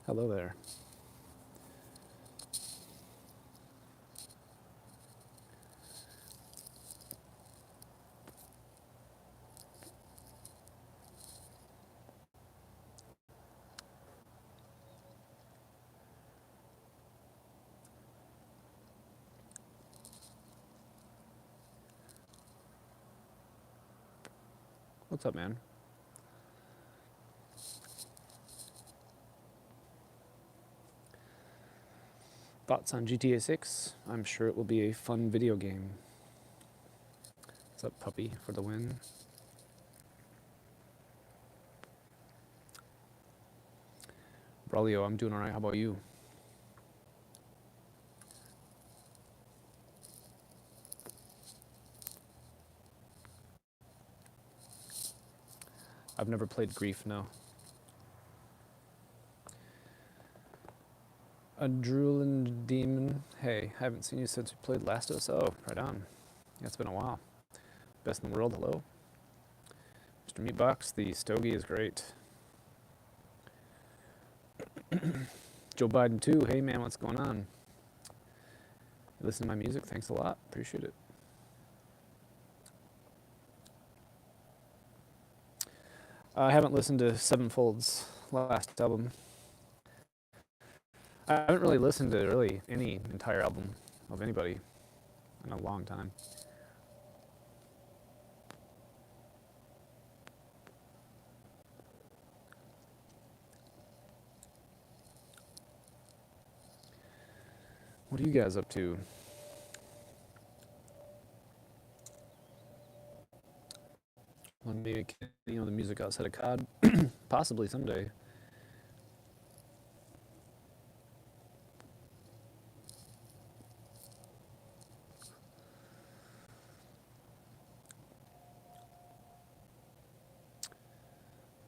Hello there. What's up, man? Thoughts on GTA 6? I'm sure it will be a fun video game. What's up, puppy, for the win? Braulio, I'm doing alright. How about you? I've never played Grief, no. A drooling demon. Hey, haven't seen you since we played Last of Us. Oh, right on. Yeah, it's been a while. Best in the world, hello. Mr. Meatbox, the stogie is great. Joe Biden too. Hey man, what's going on? You listen to my music? Thanks a lot. Appreciate it. I haven't listened to Sevenfold's last album. I haven't really listened to really any entire album of anybody in a long time. What are you guys up to? Want to make the music outside of COD? Possibly someday.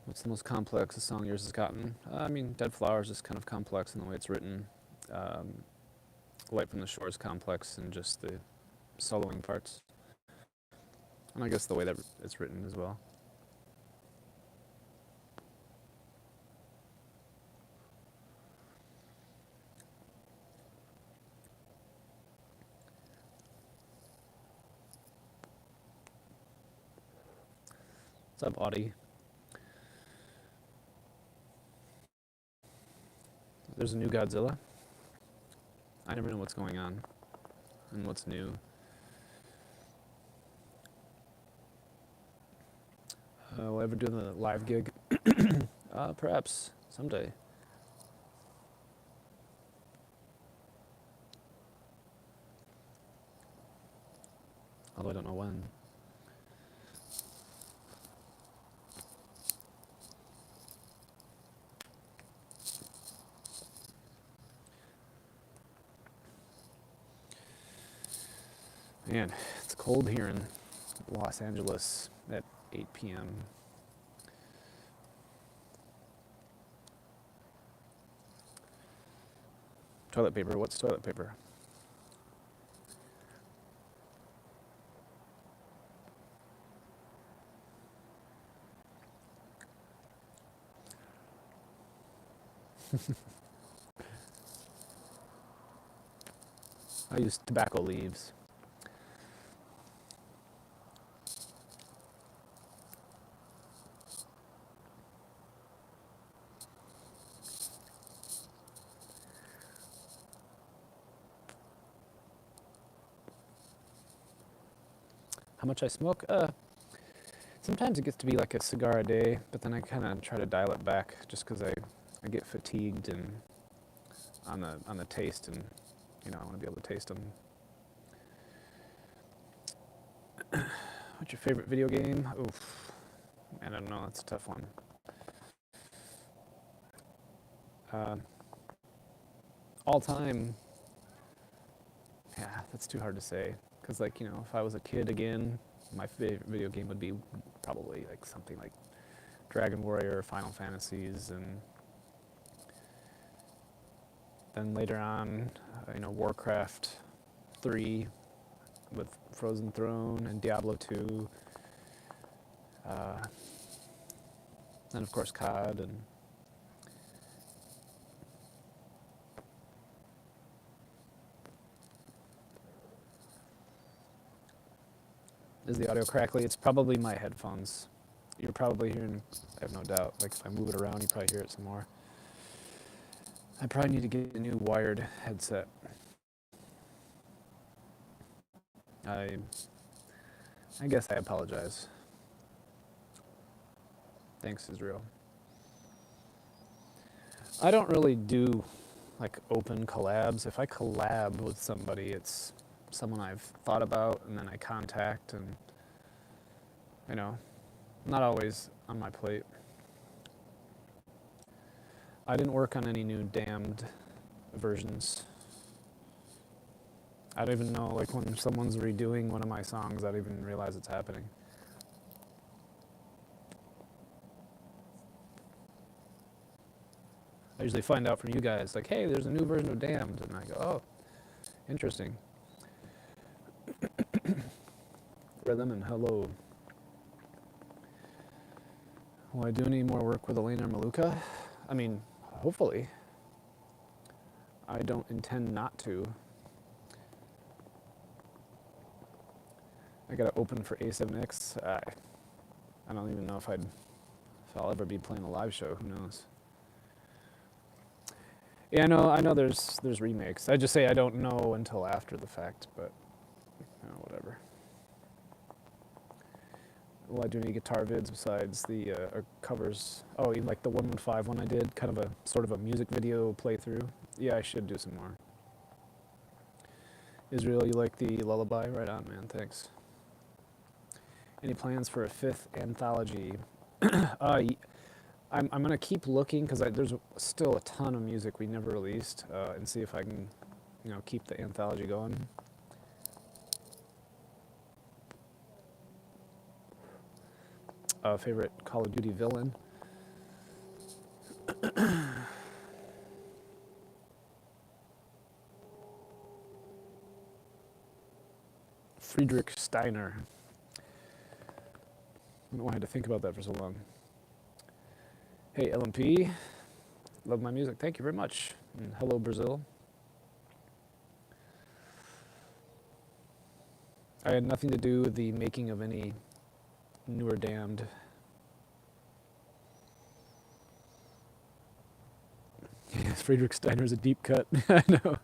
What's the most complex a song yours has gotten? I mean, Dead Flowers is kind of complex in the way it's written. Light from the Shore is complex in just the soloing parts. And I guess the way that it's written as well. What's up, Audie? There's a new Godzilla. I never know what's going on and what's new. Will I ever do the live gig? Perhaps someday. Although I don't know when. Man, it's cold here in Los Angeles at 8 p.m. Toilet paper. What's toilet paper? I use tobacco leaves. How much I smoke? Sometimes it gets to be like a cigar a day, but then I kind of try to dial it back just because I get fatigued and on the taste, and I want to be able to taste them. What's your favorite video game? Oof, man, I don't know. That's a tough one. All time. Yeah, that's too hard to say. Because if I was a kid again, my favorite video game would be probably like something like Dragon Warrior, Final Fantasies, and then later on, Warcraft 3 with Frozen Throne and Diablo 2. And of course COD, and Is the audio crackly? It's probably my headphones. You're probably hearing, I have no doubt, like if I move it around, you probably hear it some more. I probably need to get a new wired headset. I guess I apologize. Thanks, Israel. I don't really do like open collabs. If I collab with somebody, it's someone I've thought about and then I contact, and you know, not always on my plate. I didn't work on any new Damned versions. I don't even know, like when someone's redoing one of my songs, I don't even realize it's happening. I usually find out from you guys, like, hey, there's a new version of Damned, and I go, oh, interesting. Rhythm and hello. Will I do any more work with Elena or Maluka? I mean, hopefully. I don't intend not to. I gotta open for A7X. I don't even know if I'll ever be playing a live show. Who knows? Yeah, I know. There's remakes. I just say I don't know until after the fact, but whatever. Will I do any guitar vids besides the covers? Oh, you like the 115 one I did? Kind of a sort of a music video playthrough. Yeah, I should do some more. Israel, you like the lullaby? Right on, man. Thanks. Any plans for a 5th anthology? I'm going to keep looking because there's still a ton of music we never released, and see if I can, keep the anthology going. Favorite Call of Duty villain? Friedrich Steiner. I don't know why I had to think about that for so long. Hey, LMP. Love my music. Thank you very much. And hello, Brazil. I had nothing to do with the making of any newer Damned. Yes, Friedrich Steiner's a deep cut. I know.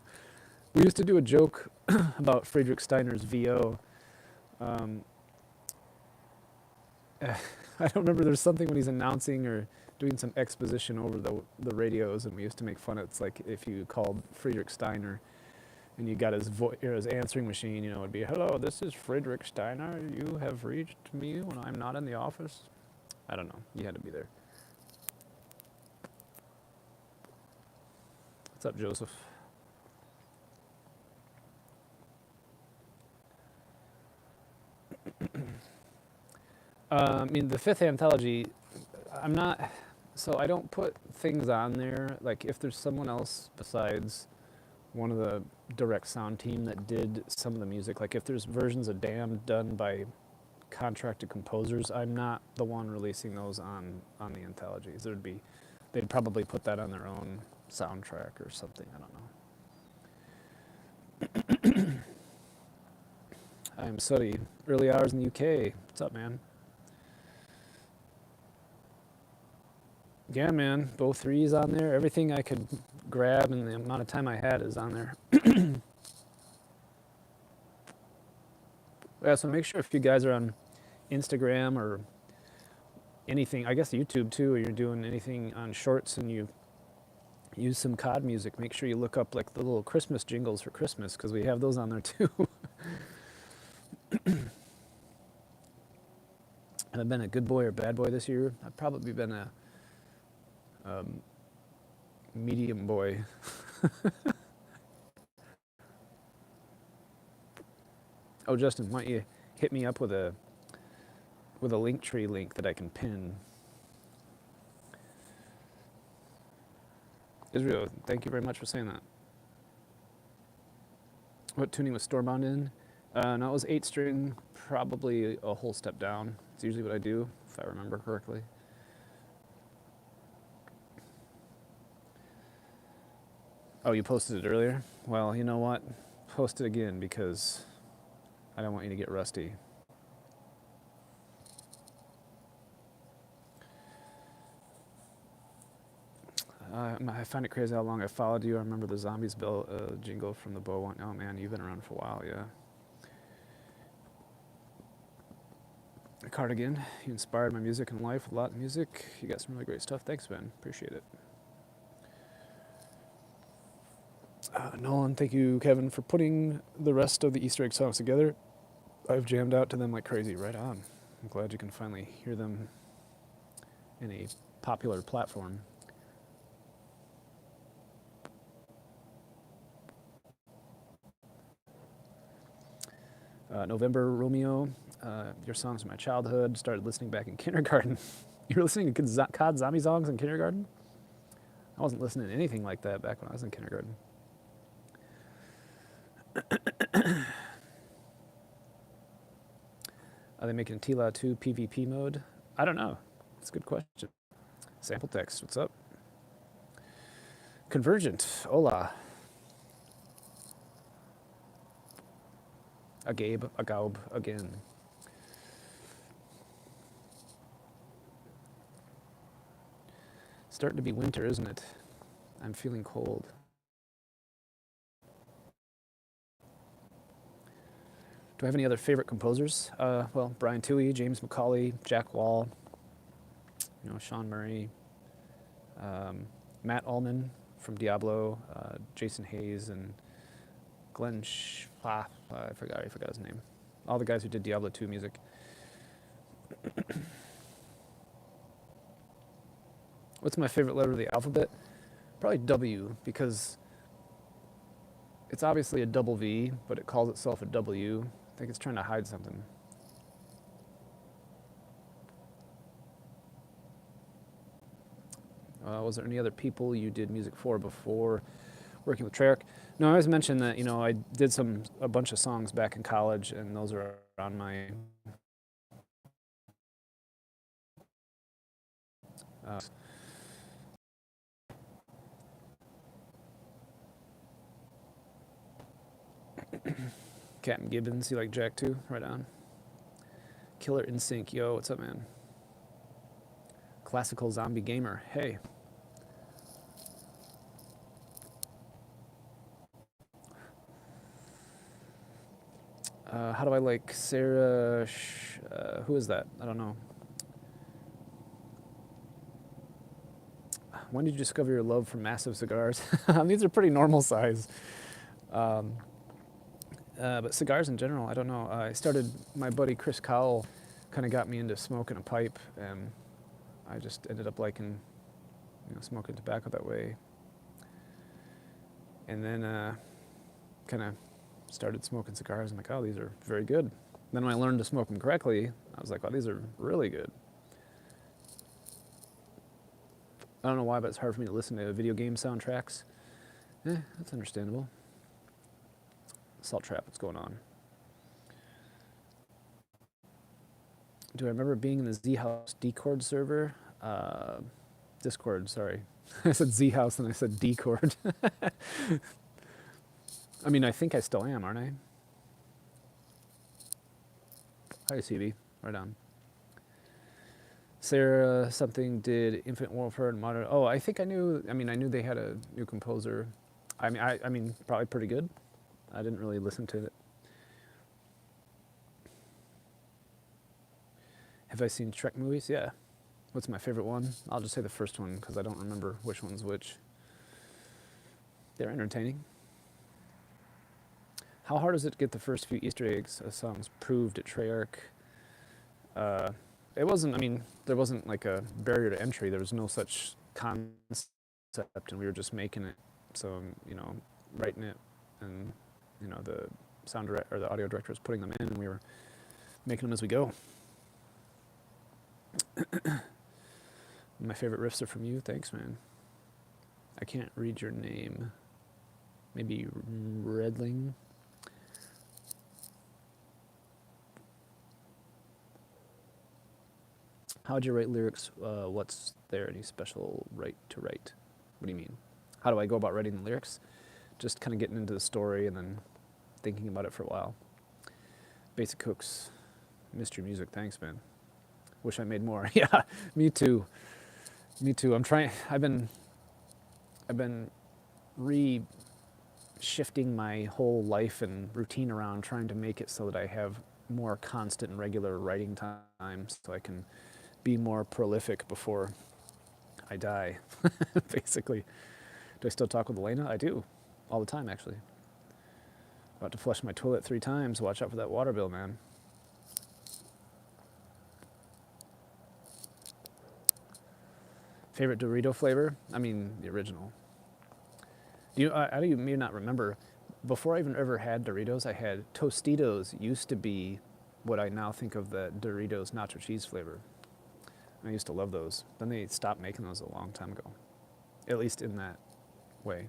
We used to do a joke about Friedrich Steiner's VO. I don't remember, there's something when he's announcing or doing some exposition over the radios, and we used to make fun of it. It's like if you called Friedrich Steiner and you got his answering machine, it'd be, hello, this is Friedrich Steiner. You have reached me when I'm not in the office. I don't know. You had to be there. What's up, Joseph? The 5th anthology, I don't put things on there. Like, if there's someone else besides one of the direct sound team that did some of the music, like if there's versions of Damned done by contracted composers, I'm not the one releasing those on the anthologies. They'd probably put that on their own soundtrack or something. I don't know. I'm Suddy. Early hours in the UK. What's up, man? Yeah, man. Both 3s on there. Everything I could grab and the amount of time I had is on there. Yeah, so make sure if you guys are on Instagram or anything, I guess YouTube too, or you're doing anything on shorts and you use some COD music, make sure you look up like the little Christmas jingles for Christmas, because we have those on there too. Have I been a good boy or bad boy this year? I've probably been a medium boy. Oh, Justin, why don't you hit me up with a Linktree link that I can pin? Israel, thank you very much for saying that. What tuning was Stormbound in? No, it was 8-string, probably a whole step down. It's usually what I do, if I remember correctly. Oh, you posted it earlier? Well, you know what? Post it again, because I don't want you to get rusty. I find it crazy how long I followed you. I remember the Zombies Bill jingle from the Bow one. Oh man, you've been around for a while, yeah. Cardigan, you inspired my music and life with a lot of music. You got some really great stuff. Thanks, man. Appreciate it. Nolan, thank you, Kevin, for putting the rest of the Easter egg songs together. I've jammed out to them like crazy. Right on. I'm glad you can finally hear them in a popular platform. November Romeo, your songs from my childhood. Started listening back in kindergarten. You were listening to COD zombie songs in kindergarten? I wasn't listening to anything like that back when I was in kindergarten. Are they making TLA 2 PvP mode? I don't know. That's a good question. Sample text, what's up? Convergent, hola. A Gabe, a Gaub, again. Starting to be winter, isn't it? I'm feeling cold. Do I have any other favorite composers? Well, Brian Toohey, James McCauley, Jack Wall, Sean Murray, Matt Ullman from Diablo, Jason Hayes, and Glenn I forgot his name. All the guys who did Diablo 2 music. What's my favorite letter of the alphabet? Probably W, because it's obviously a double V, but it calls itself a W. I think it's trying to hide something. Was there any other people you did music for before working with Treyarch? No, I always mention that, I did a bunch of songs back in college, and those are on my Captain Gibbons, you like Jack too? Right on. Killer Insync, yo, what's up, man? Classical Zombie Gamer, hey. How do I like Sarah? Who is that? I don't know. When did you discover your love for massive cigars? These are pretty normal size. But cigars in general, I don't know. My buddy Chris Cowell kind of got me into smoking a pipe, and I just ended up liking, smoking tobacco that way. And then kind of started smoking cigars. I'm like, oh, these are very good. Then when I learned to smoke them correctly, I was like, wow, these are really good. I don't know why, but it's hard for me to listen to video game soundtracks. That's understandable. Salt Trap, what's going on? Do I remember being in the Z-House Discord server? Discord, sorry. I said Z-House and I said Discord. I mean, I think I still am, aren't I? Hi, CB. Right on. Sarah something did Infinite Warfare and Modern. Oh, I think I knew they had a new composer. I mean, probably pretty good. I didn't really listen to it. Have I seen Trek movies? Yeah. What's my favorite one? I'll just say the first one because I don't remember which one's which. They're entertaining. How hard is it to get the first few Easter eggs songs proved at Treyarch? It wasn't, there wasn't like a barrier to entry. There was no such concept, and we were just making it. So, writing it, and, the sound director or the audio director was putting them in, and we were making them as we go. My favorite riffs are from you. Thanks, man. I can't read your name. Maybe Redling? How'd you write lyrics? What's there any special right to write? What do you mean? How do I go about writing the lyrics? Just kind of getting into the story and then thinking about it for a while. Basic Hooks, mystery music. Thanks, man. Wish I made more. Yeah, me too. Me too. I've been I've been shifting my whole life and routine around, trying to make it so that I have more constant and regular writing time so I can be more prolific before I die, basically. Do I still talk with Elena? I do, all the time, actually. About to flush my toilet 3 times. Watch out for that water bill, man. Favorite Dorito flavor? I mean, the original. I do you may not remember, before I even ever had Doritos, I had Tostitos. Used to be what I now think of the Doritos nacho cheese flavor. I used to love those. Then they stopped making those a long time ago, at least in that way.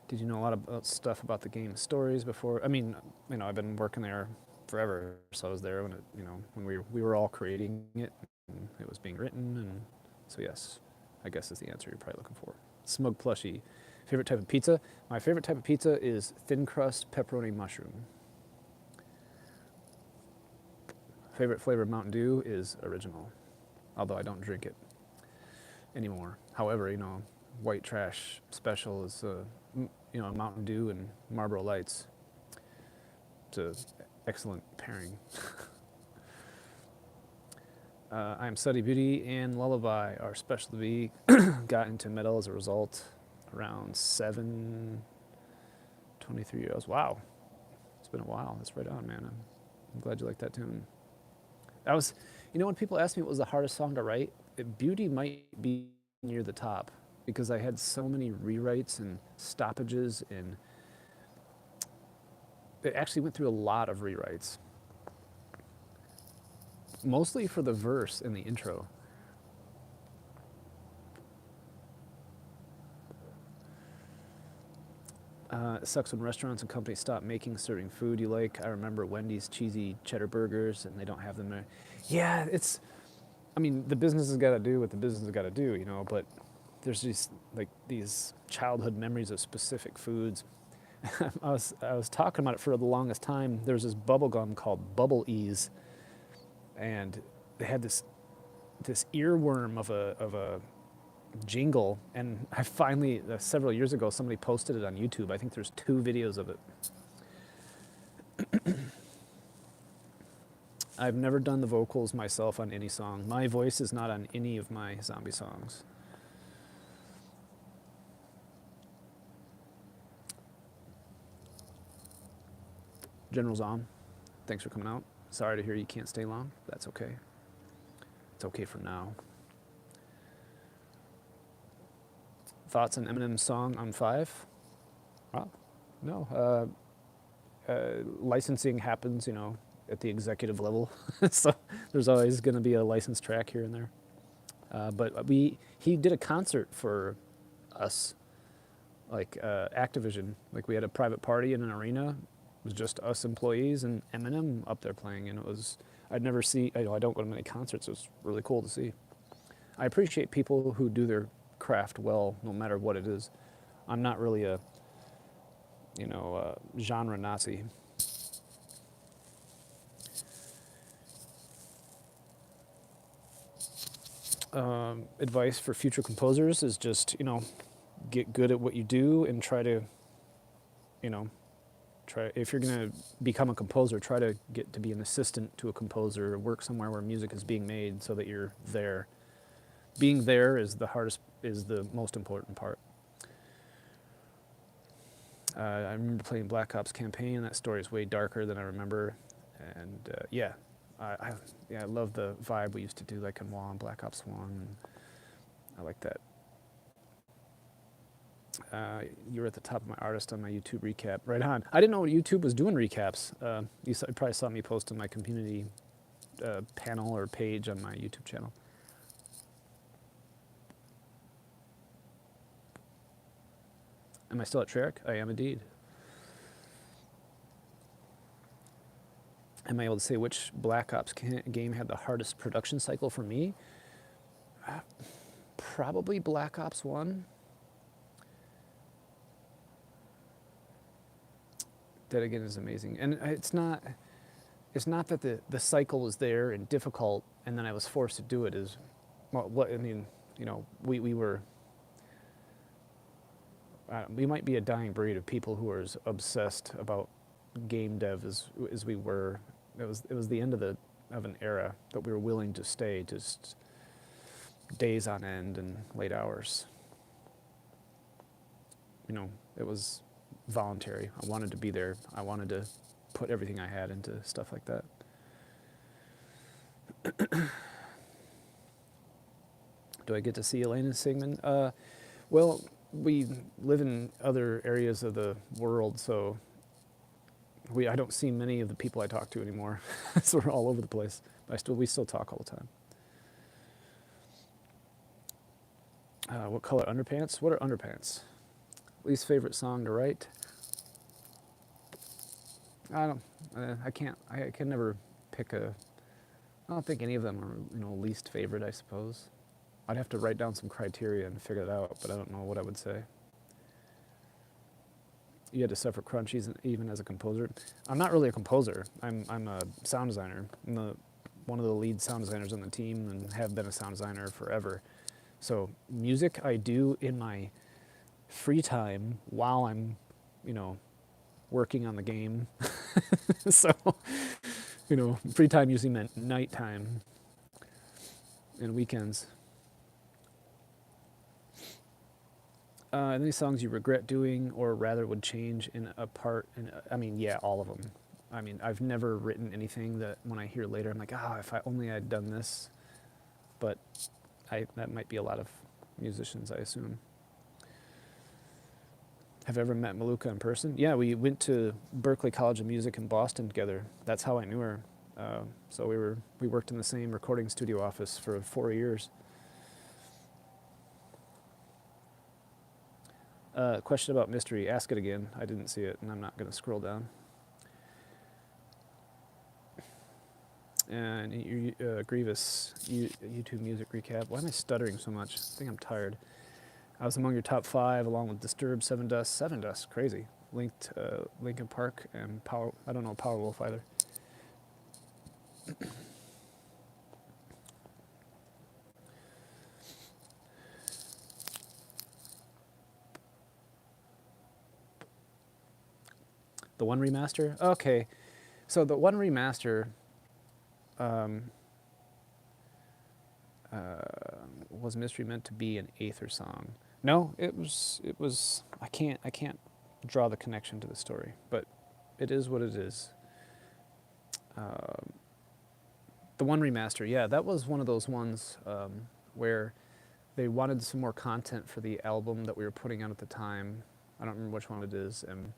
Did you know a lot of stuff about the game stories before? I mean, I've been working there forever, so I was there when when we were all creating it, and it was being written, and so yes, I guess is the answer you're probably looking for. Smug plushie. Favorite type of pizza? My favorite type of pizza is thin crust pepperoni mushroom. Favorite flavor of Mountain Dew is original, although I don't drink it anymore. However, white trash special is Mountain Dew and Marlboro Lights. It's an excellent pairing. I Am Study Beauty and Lullaby are special to be. Got into metal as a result around 23 years old. Wow. It's been a while. That's right on, man. I'm glad you like that tune. When people ask me what was the hardest song to write, Beauty might be near the top because I had so many rewrites and stoppages, and it actually went through a lot of rewrites. Mostly for the verse and the intro. It sucks when restaurants and companies stop serving food you like. I remember Wendy's cheesy cheddar burgers, and they don't have them there. Yeah, the business has got to do what the business has got to do, but there's just these childhood memories of specific foods. I was talking about it for the longest time. There's this bubble gum called Bubble Ease, and they had this earworm of a jingle, and I finally several years ago somebody posted it on YouTube. I think there's 2 videos of it. I've never done the vocals myself on any song. My voice is not on any of my zombie songs. General Zom, thanks for coming out. Sorry to hear you can't stay long. That's okay. It's okay for now. Thoughts on Eminem's song on 5? Well, no. Licensing happens, at the executive level. So there's always going to be a licensed track here and there. But he did a concert for us, Activision. We had a private party in an arena. It was just us employees and Eminem up there playing, and I don't go to many concerts. It was really cool to see. I appreciate people who do their craft well, no matter what it is. I'm not really a genre Nazi. Advice for future composers is just, get good at what you do and try to, if you're going to become a composer, try to get to be an assistant to a composer, work somewhere where music is being made so that you're there. Being there is the most important part. I remember playing Black Ops Campaign. That story is way darker than I remember. And I love the vibe we used to do in WoW, Black Ops 1. I like that. You were at the top of my artist on my YouTube recap. Right on. I didn't know YouTube was doing recaps. You probably saw me post on my community panel or page on my YouTube channel. Am I still at Treyarch? I am indeed. Am I able to say which Black Ops game had the hardest production cycle for me? Probably Black Ops 1. That again is amazing. And it's not that the cycle was there and difficult and then I was forced to do it. well, what I mean, we were we might be a dying breed of people who are as obsessed about game dev as we were. It was the end of an era that we were willing to stay just days on end and late hours. It was voluntary. I wanted to be there. I wanted to put everything I had into stuff like that. Do I get to see Elena Sigmund? Well, we live in other areas of the world, so I don't see many of the people I talk to anymore. So we're all over the place. But we still talk all the time. What color underpants? What are underpants? Least favorite song to write? I can never pick a. I don't think any of them are least favorite. I suppose I'd have to write down some criteria and figure it out, but I don't know what I would say. You had to suffer crunch even as a composer. I'm not really a composer. I'm a sound designer. I'm one of the lead sound designers on the team and have been a sound designer forever. So music I do in my free time while I'm, working on the game. So, free time usually meant nighttime and weekends. Any songs you regret doing or rather would change in a part? Yeah, all of them. I've never written anything that when I hear later, I'm like, if I only had done this. But that might be a lot of musicians, I assume. Have you ever met Maluka in person? Yeah, we went to Berklee College of Music in Boston together. That's how I knew her. So we worked in the same recording studio office for 4 years. Question about Mystery. Ask it again. I didn't see it, and I'm not going to scroll down. And Grievous, YouTube music recap. Why am I stuttering so much? I think I'm tired. I was among your top 5, along with Disturbed, Seven Dust, crazy. Linkin Park, and I don't know Powerwolf either. The One remaster? Okay. So the One remaster was Mystery meant to be an Aether song? No, it was I can't draw the connection to the story, but it is what it is. The One remaster, yeah, that was one of those ones where they wanted some more content for the album that we were putting out at the time. I don't remember which one it is, and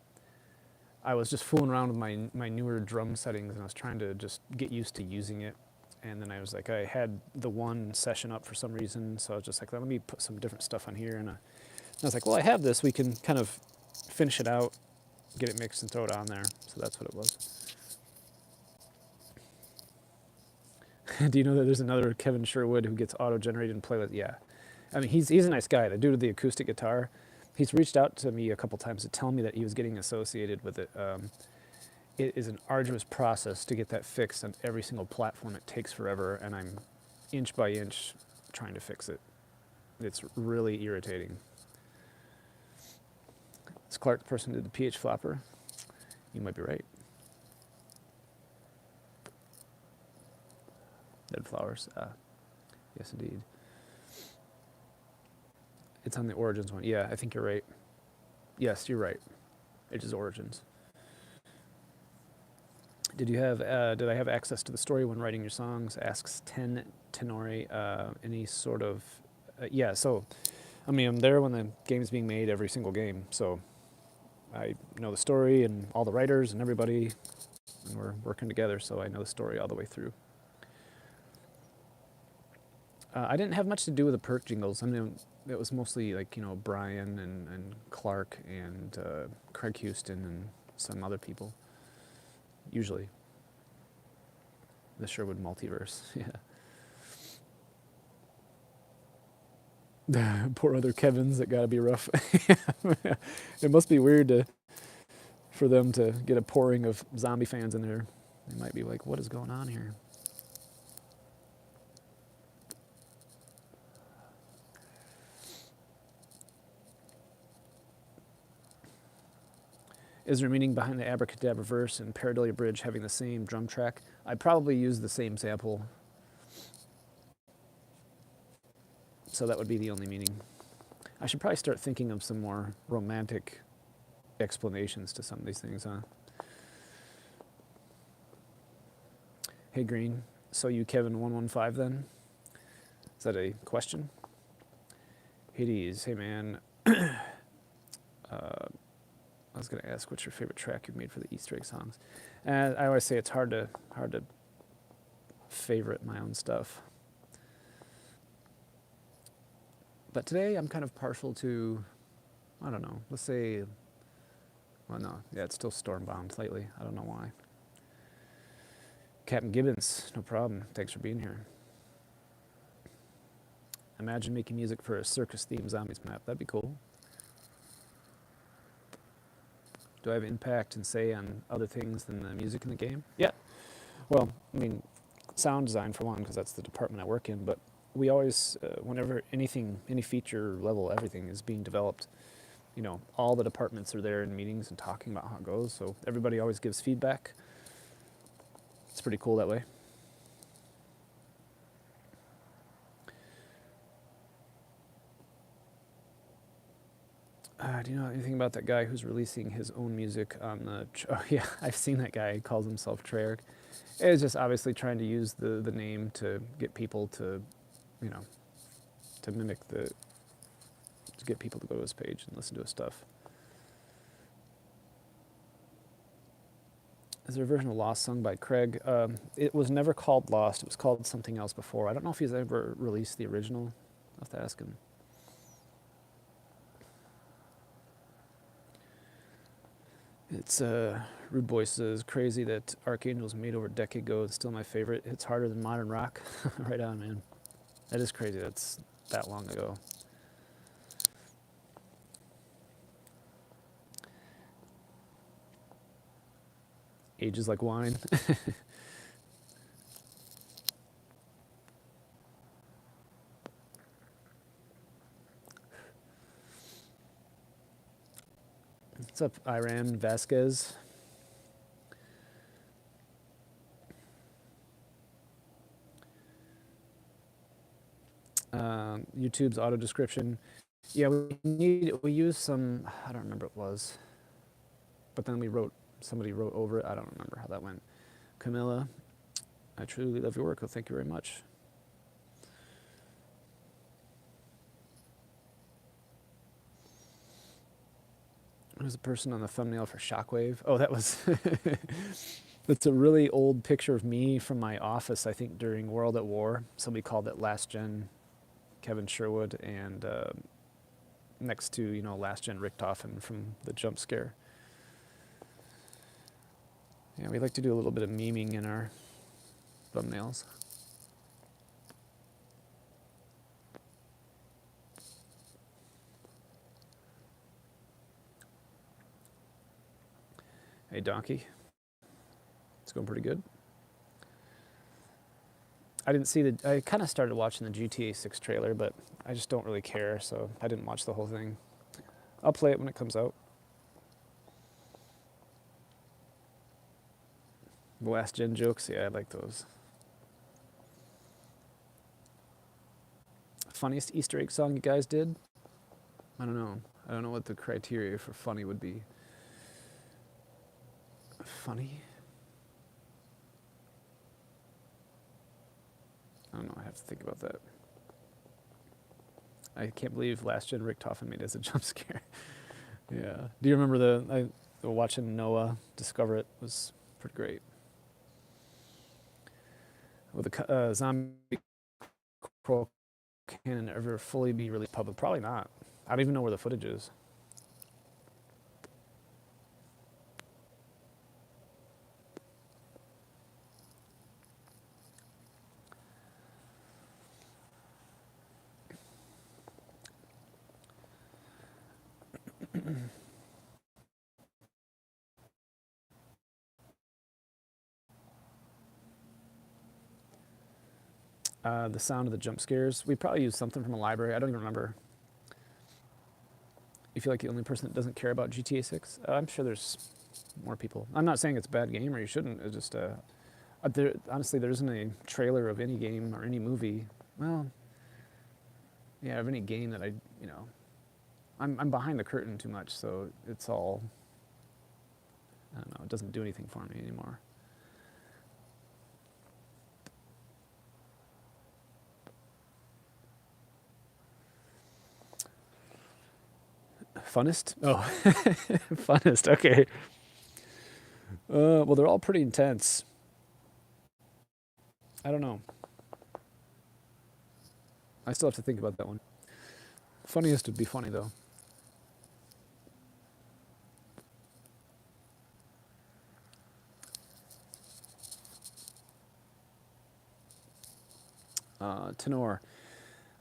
I was just fooling around with my newer drum settings, and I was trying to just get used to using it. And then I was like, I had the one session up for some reason, so I was just like, let me put some different stuff on here. And I was like, well, I have this. We can kind of finish it out, get it mixed, and throw it on there. So that's what it was. Do you know that there's another Kevin Sherwood who gets auto-generated and playlist? Yeah. He's a nice guy. The dude with the acoustic guitar. He's reached out to me a couple times to tell me that he was getting associated with it. It is an arduous process to get that fixed on every single platform. It takes forever, and I'm inch by inch trying to fix it. It's really irritating. Is Clark the person who did the PH flopper? You might be right. Dead Flowers. Yes, indeed. It's on the Origins one. Yeah, I think you're right. Yes, you're right. It is Origins. Did I have access to the story when writing your songs? Asks Tenori. Any sort of yeah. So, I'm there when the game's being made, every single game. So, I know the story and all the writers and everybody, and we're working together. So I know the story all the way through. I didn't have much to do with the perk jingles. It was mostly like Brian and Clark and Craig Houston and some other people. Usually. The Sherwood multiverse, yeah. Poor other Kevins, that gotta be rough. It must be weird for them to get a pouring of zombie fans in there. They might be like, what is going on here? Is there meaning behind the abracadabra verse and pareidolia bridge having the same drum track? I'd probably use the same sample, so that would be the only meaning. I should probably start thinking of some more romantic explanations to some of these things, huh? Hey Green, so you Kevin 115 then? Is that a question? Hades, hey man. I was gonna ask what's your favorite track you've made for the Easter egg songs. And I always say it's hard to favorite my own stuff. But today I'm kind of partial to, I don't know, let's say, well no, yeah, it's still Stormbound lately. I don't know why. Captain Gibbons, no problem. Thanks for being here. Imagine making music for a circus-themed zombies map. That'd be cool. Do I have impact and say on other things than the music in the game? Yeah. Well, I mean, sound design for one, because that's the department I work in, but we always, whenever anything, any feature level, everything is being developed, you know, all the departments are there in meetings and talking about how it goes, so everybody always gives feedback. It's pretty cool that way. Do you know anything about that guy who's releasing his own music on the... Oh yeah, I've seen that guy. He calls himself Treyarch. It's just obviously trying to use the name to get people to, you know, to mimic the... to get people to go to his page and listen to his stuff. Is there a version of Lost sung by Craig? It was never called Lost. It was called something else before. I don't know if he's ever released the original. I'll have to ask him. It's Rude Boy says, crazy that Archangel was made over a decade ago. It's still my favorite. It's harder than modern rock. Right on, man. That is crazy. That's that long ago. Ages like wine. What's up, Iran Vasquez? YouTube's auto description. Yeah, we used some, I don't remember what it was, but then somebody wrote over it. I don't remember how that went. Camilla, I truly love your work. Well, thank you very much. There's a person on the thumbnail for Shockwave. Oh, that was... That's a really old picture of me from my office, I think, during World at War. Somebody called it Last Gen Kevin Sherwood, and next to, you know, Last Gen Richtofen from the jump scare. Yeah, we like to do a little bit of memeing in our thumbnails. Hey, Donkey. It's going pretty good. I didn't see I kind of started watching the GTA 6 trailer, but I just don't really care, so I didn't watch the whole thing. I'll play it when it comes out. The Last Gen jokes, yeah, I like those. Funniest Easter egg song you guys did? I don't know. I don't know what the criteria for funny would be. Funny? I don't know, I have to think about that. I can't believe Last Gen Richtofen made it as a jump scare. Yeah. Do you remember watching Noah discover it was pretty great. Will the zombie crawl canon ever fully be released public? Probably not. I don't even know where the footage is. The sound of the jump scares. We probably used something from a library. I don't even remember. You feel like the only person that doesn't care about GTA 6? I'm sure there's more people. I'm not saying it's a bad game or you shouldn't. It's just honestly, there isn't a trailer of any game or any movie. Well, yeah, of any game that I'm behind the curtain too much, so it's all, I don't know, it doesn't do anything for me anymore. Funnest? Oh, funnest. Okay. Well, they're all pretty intense. I don't know. I still have to think about that one. Funniest would be funny though. Tenor.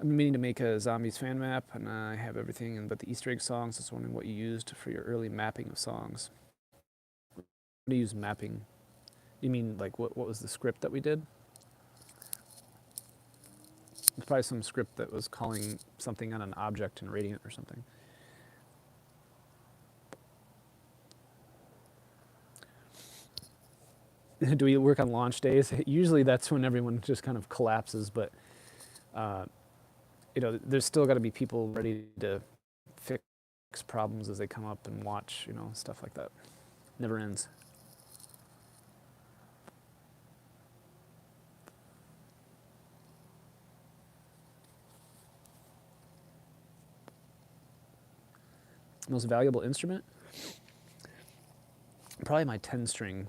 I've been meaning to make a Zombies fan map, and I have everything but the Easter egg songs. I was wondering what you used for your early mapping of songs. What do you use mapping? You mean like what was the script that we did? It's probably some script that was calling something on an object in Radiant or something. Do we work on launch days? Usually that's when everyone just kind of collapses, but there's still got to be people ready to fix problems as they come up and watch, stuff like that. Never ends. Most valuable instrument? Probably my 10-string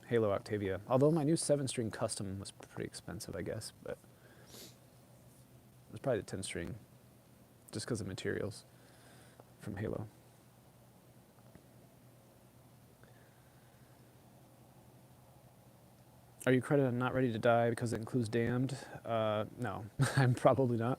Halo Octavia. Although my new 7-string custom was pretty expensive, I guess, but it was probably the 10-string, just because of materials from Halo. Are you credited on Not Ready to Die because it includes Damned? No, I'm probably not.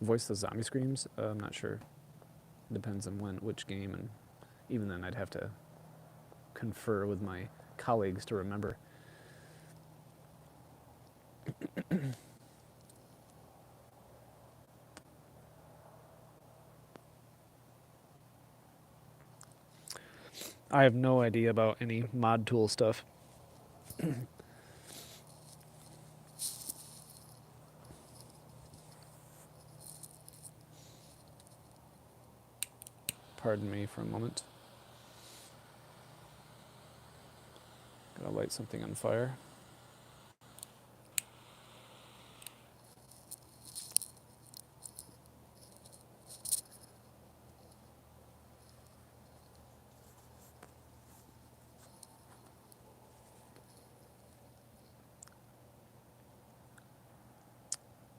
Voice the zombie screams? I'm not sure. Depends on which game, and even then I'd have to confer with my colleagues to remember. I have no idea about any mod tool stuff. Pardon me for a moment. Gotta light something on fire.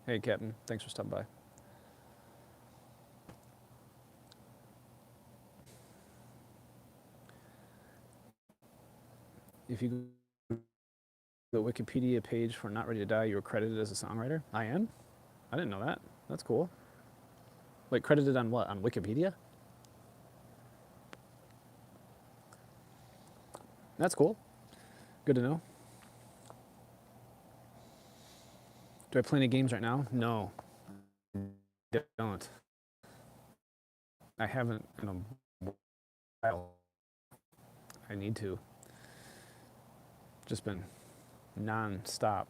Hey, Captain. Thanks for stopping by. If you go to the Wikipedia page for Not Ready to Die, you were credited as a songwriter? I am? I didn't know that. That's cool. Wait, credited on what? On Wikipedia? That's cool. Good to know. Do I play any games right now? No. I don't. I haven't in a while. I need to. Just been non-stop,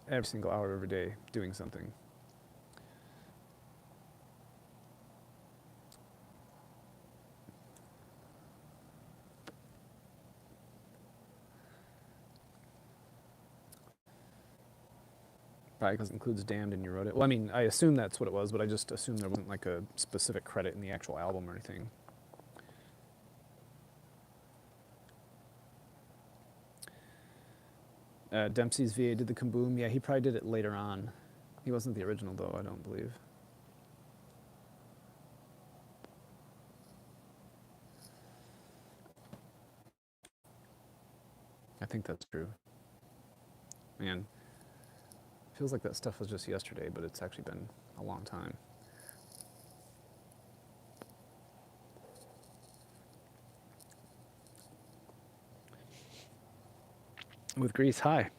every single hour of every day, doing something. Probably because it includes Damned and you wrote it. Well, I mean, I assume that's what it was, but I just assumed there wasn't like a specific credit in the actual album or anything. Dempsey's VA did the Kaboom. Yeah, he probably did it later on. He wasn't the original, though, I don't believe. I think that's true. Man, feels like that stuff was just yesterday, but it's actually been a long time. with Greece. Hi.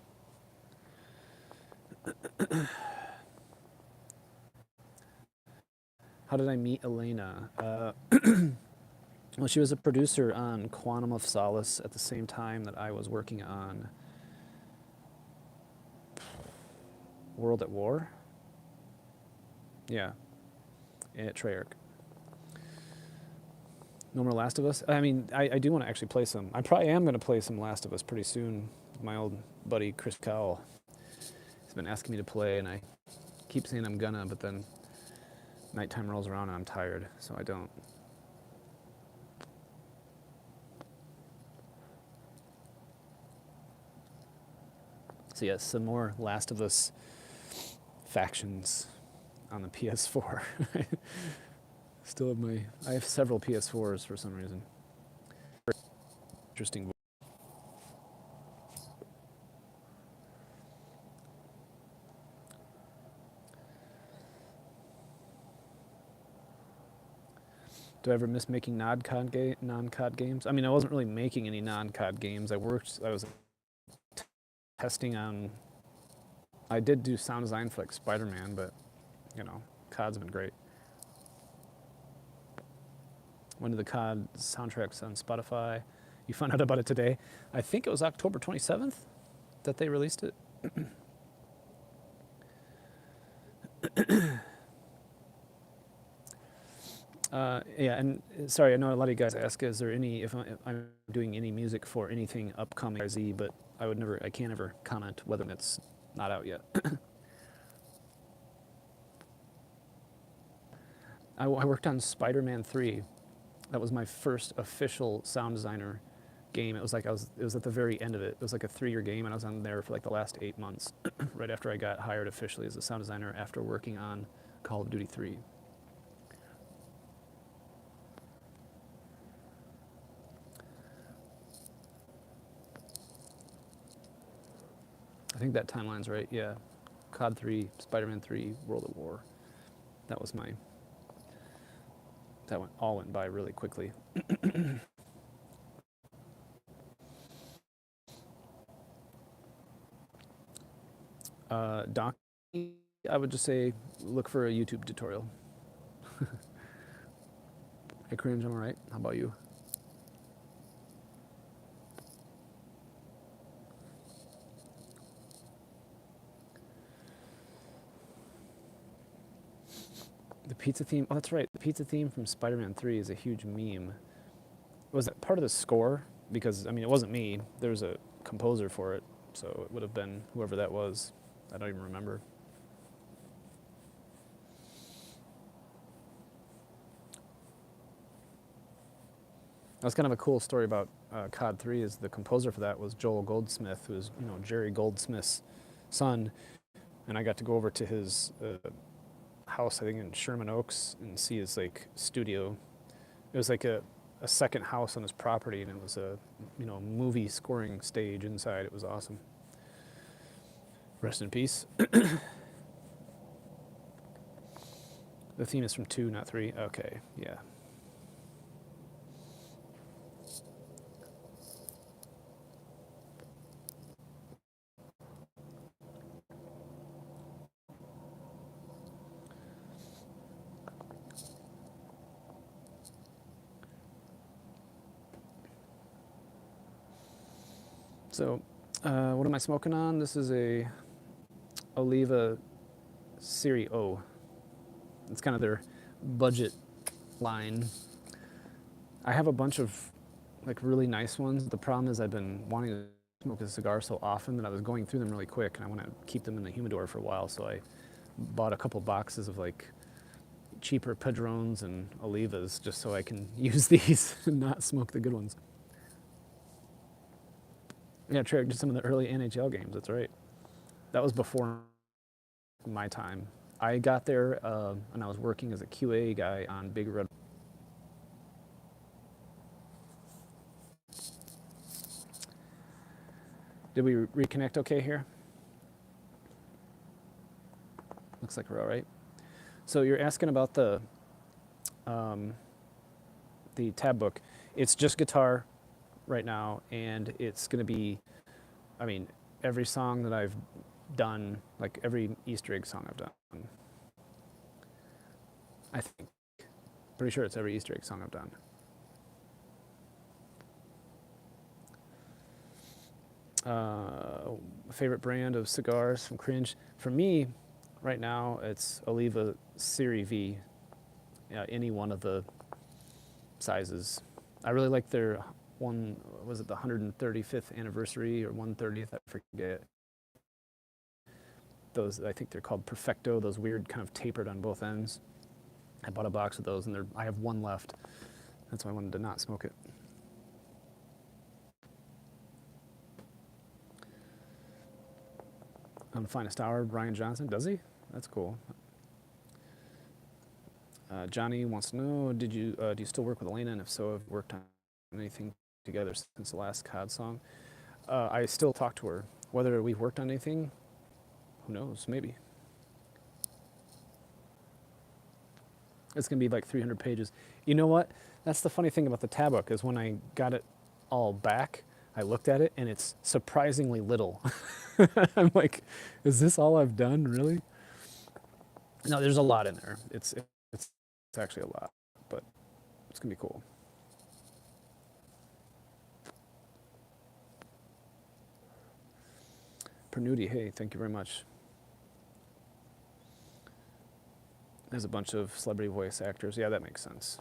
How did I meet Elena? Well, she was a producer on Quantum of Solace at the same time that I was working on World at War. Yeah, at Treyarch. No more Last of Us? I mean, I do want to actually play some. I probably am going to play some Last of Us pretty soon with my old buddy Chris Cowell. He's been asking me to play, and I keep saying I'm gonna, but then nighttime rolls around and I'm tired, so I don't. So yes, some more Last of Us factions on the PS4. Still have I have several PS4s for some reason. Interesting. Do I ever miss making non-COD games? I mean, I wasn't really making any non-COD games. I was testing on, I did do sound design for like Spider-Man, but you know, COD's been great. When did the COD soundtracks on Spotify? You found out about it today. I think it was October 27th that they released it. Yeah, and sorry, I know a lot of you guys ask, is there any, if I'm doing any music for anything upcoming Z, but I can't ever comment whether it's not out yet. I worked on Spider-Man 3. That was my first official sound designer game. It was at the very end of it. It was like a 3-year game, and I was on there for like the last 8 months, right after I got hired officially as a sound designer after working on Call of Duty 3. I think that timeline's right, yeah. COD 3, Spider-Man 3, World at War. That was that all went by really quickly. Doc, I would just say look for a YouTube tutorial. Hey, Cringe, I'm all right. How about you? The pizza theme, oh, that's right. The pizza theme from Spider-Man 3 is a huge meme. Was that part of the score? Because, I mean, it wasn't me. There was a composer for it, so it would have been whoever that was. I don't even remember. That's kind of a cool story about COD 3 is the composer for that was Joel Goldsmith, who was, Jerry Goldsmith's son. And I got to go over to his house, I think in Sherman Oaks, and see his like studio. It was like a second house on his property, and it was a movie scoring stage inside. It was awesome. Rest in peace. The theme is from 2, not 3. Okay, yeah. So, what am I smoking on? This is a Oliva Serie O. It's kind of their budget line. I have a bunch of like really nice ones. The problem is I've been wanting to smoke a cigar so often that I was going through them really quick, and I want to keep them in the humidor for a while. So I bought a couple boxes of like cheaper Padrones and Olivas just so I can use these and not smoke the good ones. Yeah, Treyarch did some of the early NHL games. That's right. That was before my time. I got there and I was working as a QA guy on Big Red. Did we reconnect okay here? Looks like we're all right. So you're asking about the tab book. It's just guitar right now, and it's going to be I mean, every song that I've done, like every Easter egg song I've done, I think. Pretty sure it's every Easter egg song I've done. Favorite brand of cigars from Cringe? For me, right now, it's Oliva Serie V. Any one of the sizes. I really like their one, was it the 135th anniversary or 130th? I forget. Those, I think they're called Perfecto, those weird kind of tapered on both ends. I bought a box of those, and I have one left. That's why I wanted to not smoke it. On the Finest Hour, Brian Johnson, does he? That's cool. Johnny wants to know, do you still work with Elena, and if so, have you worked on anything together since the last COD song? I still talk to her. Whether we've worked on anything, who knows, maybe. It's going to be like 300 pages. You know what? That's the funny thing about the tab book is when I got it all back, I looked at it and it's surprisingly little. I'm like, is this all I've done, really? No, there's a lot in there. It's actually a lot, but it's going to be cool. Pernuti, hey, thank you very much. There's a bunch of celebrity voice actors. Yeah, that makes sense.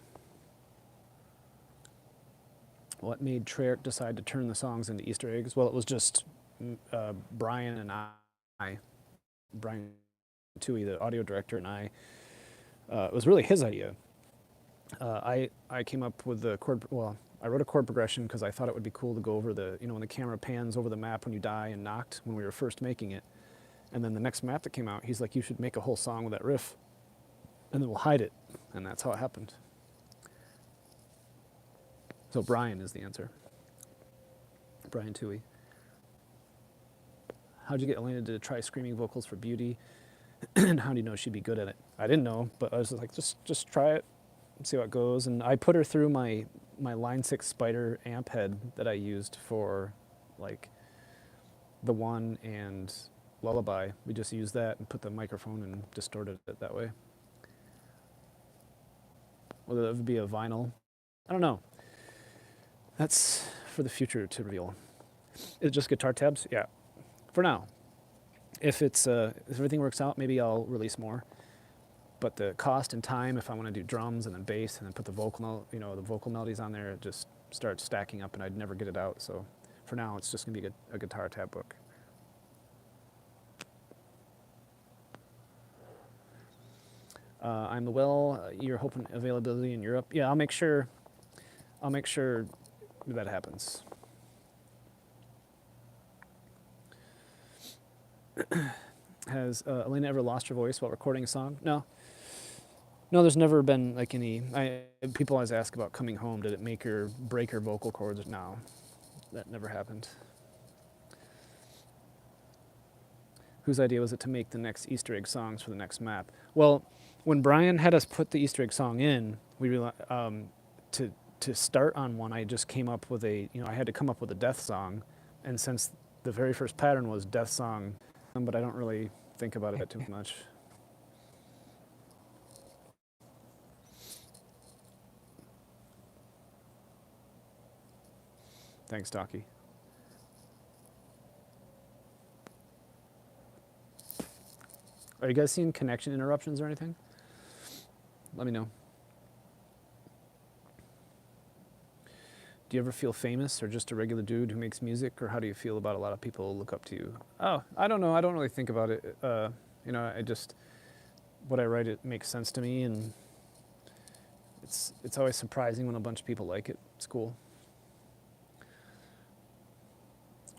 What made Treyarch decide to turn the songs into Easter eggs? Well, it was just Brian and I, Brian Toohey, the audio director, and I. It was really his idea. I came up with the chord. Well, I wrote a chord progression because I thought it would be cool to go over the, when the camera pans over the map when you die and knocked when we were first making it. And then the next map that came out, he's like, you should make a whole song with that riff, and then we'll hide it. And that's how it happened. So Brian is the answer. Brian Toohey. How'd you get Elena to try screaming vocals for Beauty? And how do you know she'd be good at it? I didn't know, but I was like, just try it and see how it goes. And I put her through my Line 6 Spider amp head that I used for like the One and Lullaby. We just used that and put the microphone and distorted it that way. Whether that would be a vinyl, I don't know. That's for the future to reveal. Is it just guitar tabs? Yeah, for now. If everything works out, maybe I'll release more. But the cost and time, if I want to do drums and then bass and then put the vocal, the vocal melodies on there, it just starts stacking up, and I'd never get it out. So for now, it's just gonna be a guitar tab book. I'm the well. You're hoping availability in Europe. Yeah, I'll make sure that happens. Has Elena ever lost her voice while recording a song? No, there's never been like any. People always ask about coming home. Did it make her break her vocal cords? No, that never happened. Whose idea was it to make the next Easter egg songs for the next map? Well, when Brian had us put the Easter egg song in, we realized to start on one, I just came up with I had to come up with a death song, and since the very first pattern was death song, but I don't really think about it too much. Thanks, Docky. Are you guys seeing connection interruptions or anything? Let me know. Do you ever feel famous or just a regular dude who makes music, or how do you feel about a lot of people look up to you? Oh, I don't know. I don't really think about it. I just, what I write, it makes sense to me, and it's always surprising when a bunch of people like it. It's cool.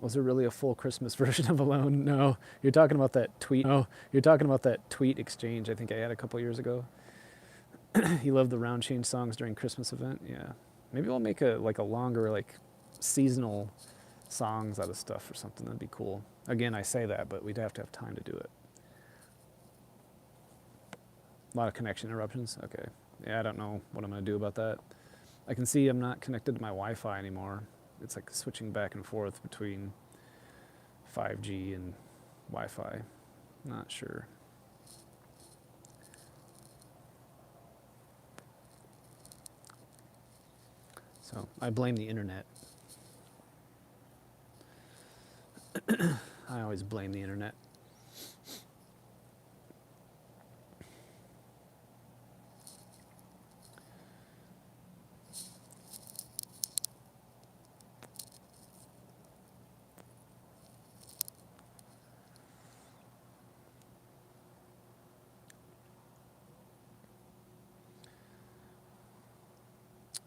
Was there really a full Christmas version of Alone? No. You're talking about that tweet. Oh, you're talking about that tweet exchange I think I had a couple years ago. He loved the round change songs during Christmas event. Yeah. Maybe we'll make a longer, seasonal songs out of stuff or something. That'd be cool. Again, I say that, but we'd have to have time to do it. A lot of connection interruptions. Okay. Yeah, I don't know what I'm going to do about that. I can see I'm not connected to my Wi-Fi anymore. It's like switching back and forth between 5G and Wi-Fi. Not sure. So I blame the internet. I always blame the internet.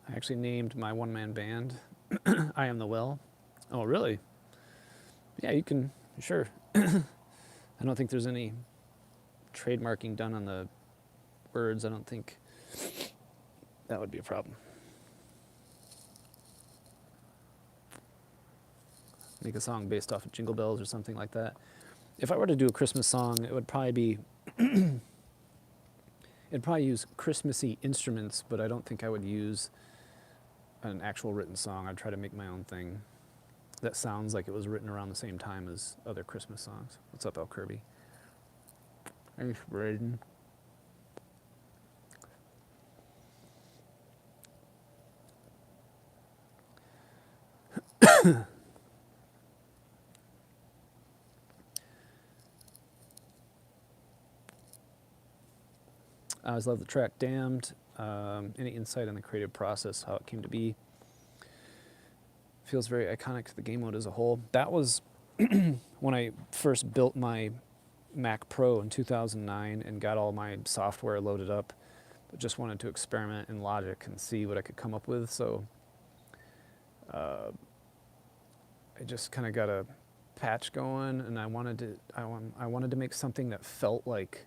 I actually named my one-man band I Am the Well. Oh, really? Yeah, you can, sure. I don't think there's any trademarking done on the words. I don't think that would be a problem. Make a song based off of Jingle Bells or something like that. If I were to do a Christmas song, it would probably be, it'd probably use Christmassy instruments, but I don't think I would use an actual written song. I'd try to make my own thing that sounds like it was written around the same time as other Christmas songs. What's up, Al Kirby? Thanks, Braden. I always love the track Damned. Any insight on the creative process, how it came to be? Feels very iconic to the game mode as a whole. That was when I first built my Mac Pro in 2009 and got all my software loaded up. But just wanted to experiment in Logic and see what I could come up with. So I just kind of got a patch going, and I wanted to make something that felt like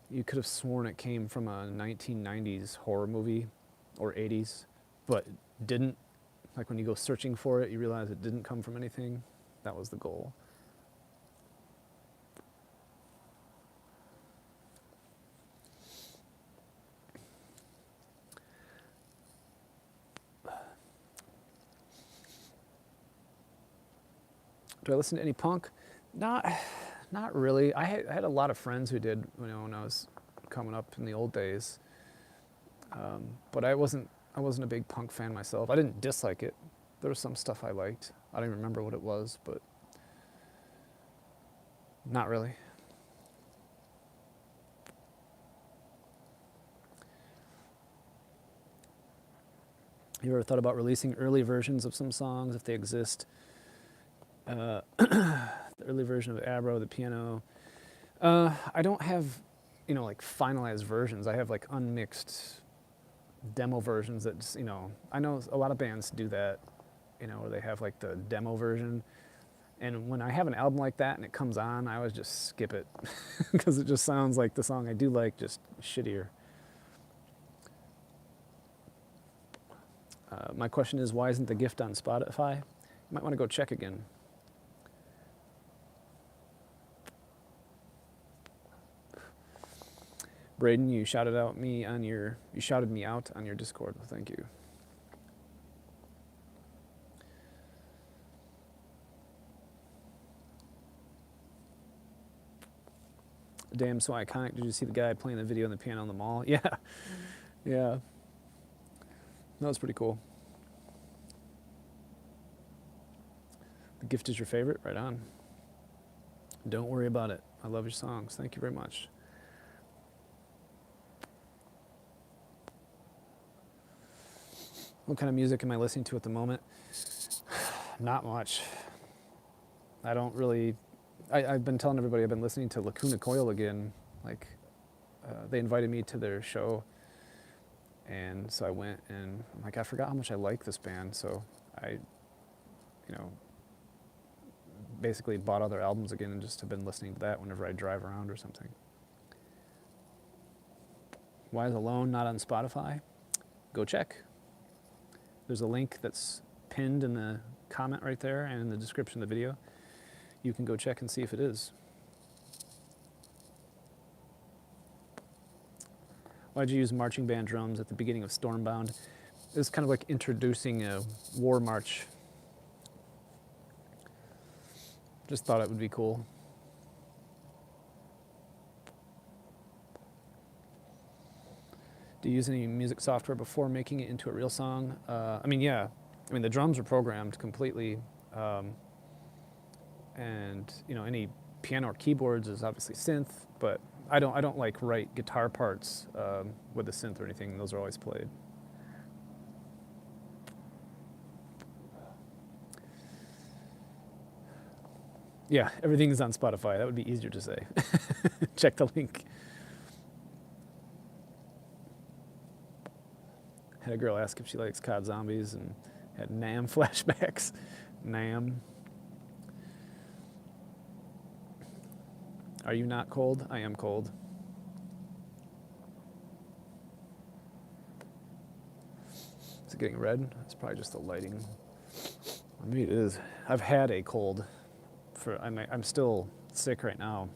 you could have sworn it came from a 1990s horror movie or 80s, but didn't. Like when you go searching for it, you realize it didn't come from anything. That was the goal. Do I listen to any punk? Not really. I had a lot of friends who did, when I was coming up in the old days. But I wasn't a big punk fan myself. I didn't dislike it. There was some stuff I liked. I don't even remember what it was, but not really. You ever thought about releasing early versions of some songs if they exist? The early version of Abro, the piano. I don't have, like finalized versions. I have like unmixed demo versions that just, I know a lot of bands do that, where they have like the demo version. And when I have an album like that and it comes on, I always just skip it because it just sounds like the song I do like, just shittier. My question is, why isn't the gift on Spotify? You might want to go check again. Braden, you shouted me out on your Discord. Well, thank you. Damn, so iconic. Did you see the guy playing the video on the piano on the mall? Yeah. Yeah. That was pretty cool. The gift is your favorite? Right on. Don't worry about it. I love your songs. Thank you very much. What kind of music am I listening to at the moment? Not much. I don't really... I've been telling everybody I've been listening to Lacuna Coil again. Like, they invited me to their show, and so I went, and I'm like, I forgot how much I like this band, so I, basically bought all their albums again and just have been listening to that whenever I drive around or something. Why is Alone not on Spotify? Go check. There's a link that's pinned in the comment right there and in the description of the video. You can go check and see if it is. Why'd you use marching band drums at the beginning of Stormbound? It's kind of like introducing a war march. Just thought it would be cool. Do you use any music software before making it into a real song? I mean, yeah. I mean, the drums are programmed completely, and any piano or keyboards is obviously synth. But I don't like write guitar parts with a synth or anything. Those are always played. Yeah, everything is on Spotify. That would be easier to say. Check the link. Had a girl ask if she likes COD Zombies and had Nam flashbacks. Nam. Are you not cold? I am cold. Is it getting red? It's probably just the lighting. Maybe it is. I've had a cold. I'm still sick right now.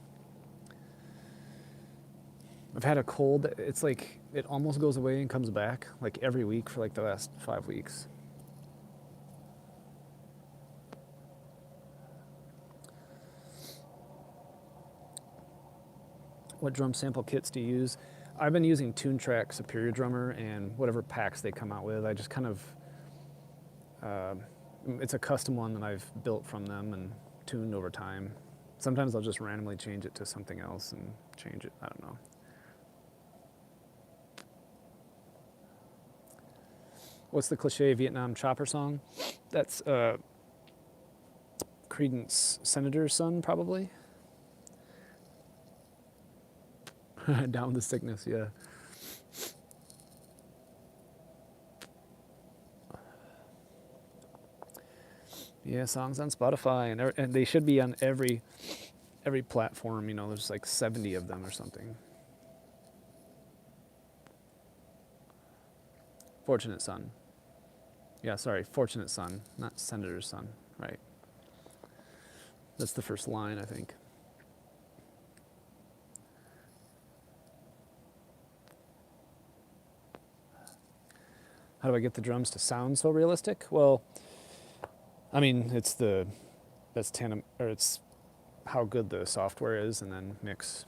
I've had a cold. It's like it almost goes away and comes back like every week for like the last 5 weeks. What drum sample kits do you use? I've been using TuneTrack Superior Drummer and whatever packs they come out with. I just kind of, it's a custom one that I've built from them and tuned over time. Sometimes I'll just randomly change it to something else and change it. I don't know. What's the cliche Vietnam chopper song? That's Creedence Senator's Son, probably. Down with the sickness, yeah. Yeah, songs on Spotify, and they should be on every platform. There's like 70 of them or something. Fortunate Son. Yeah, sorry, Fortunate Son, not Senator's Son. Right. That's the first line, I think. How do I get the drums to sound so realistic? Well, I mean, it's how good the software is, and then mix.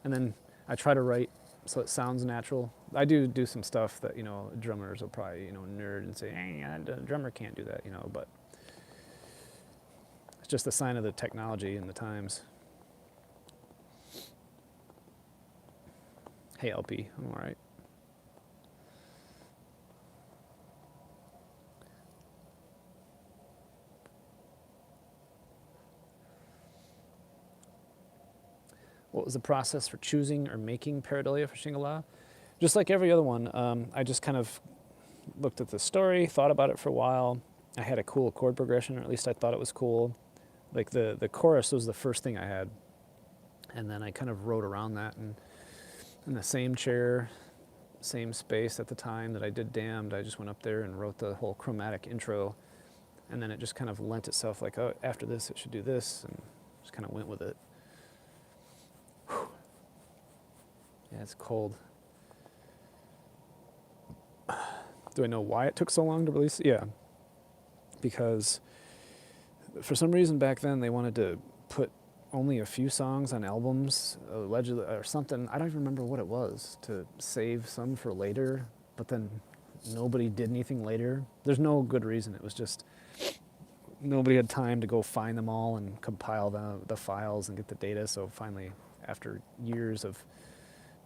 And then I try to write so it sounds natural. I do some stuff that, drummers will probably, nerd and say, hey, the drummer can't do that, but it's just a sign of the technology and the times. Hey, LP, I'm all right. What was the process for choosing or making Pareidolia for Shingala? Just like every other one, I just kind of looked at the story, thought about it for a while. I had a cool chord progression, or at least I thought it was cool. Like the chorus was the first thing I had. And then I kind of wrote around that, and in the same chair, same space at the time that I did Damned, I just went up there and wrote the whole chromatic intro. And then it just kind of lent itself like, oh, after this, it should do this, and just kind of went with it. Yeah, it's cold. Do I know why it took so long to release it? Yeah. Because for some reason back then they wanted to put only a few songs on albums, allegedly, or something. I don't even remember what it was, to save some for later, but then nobody did anything later. There's no good reason. It was just nobody had time to go find them all and compile the files and get the data. So finally, after years of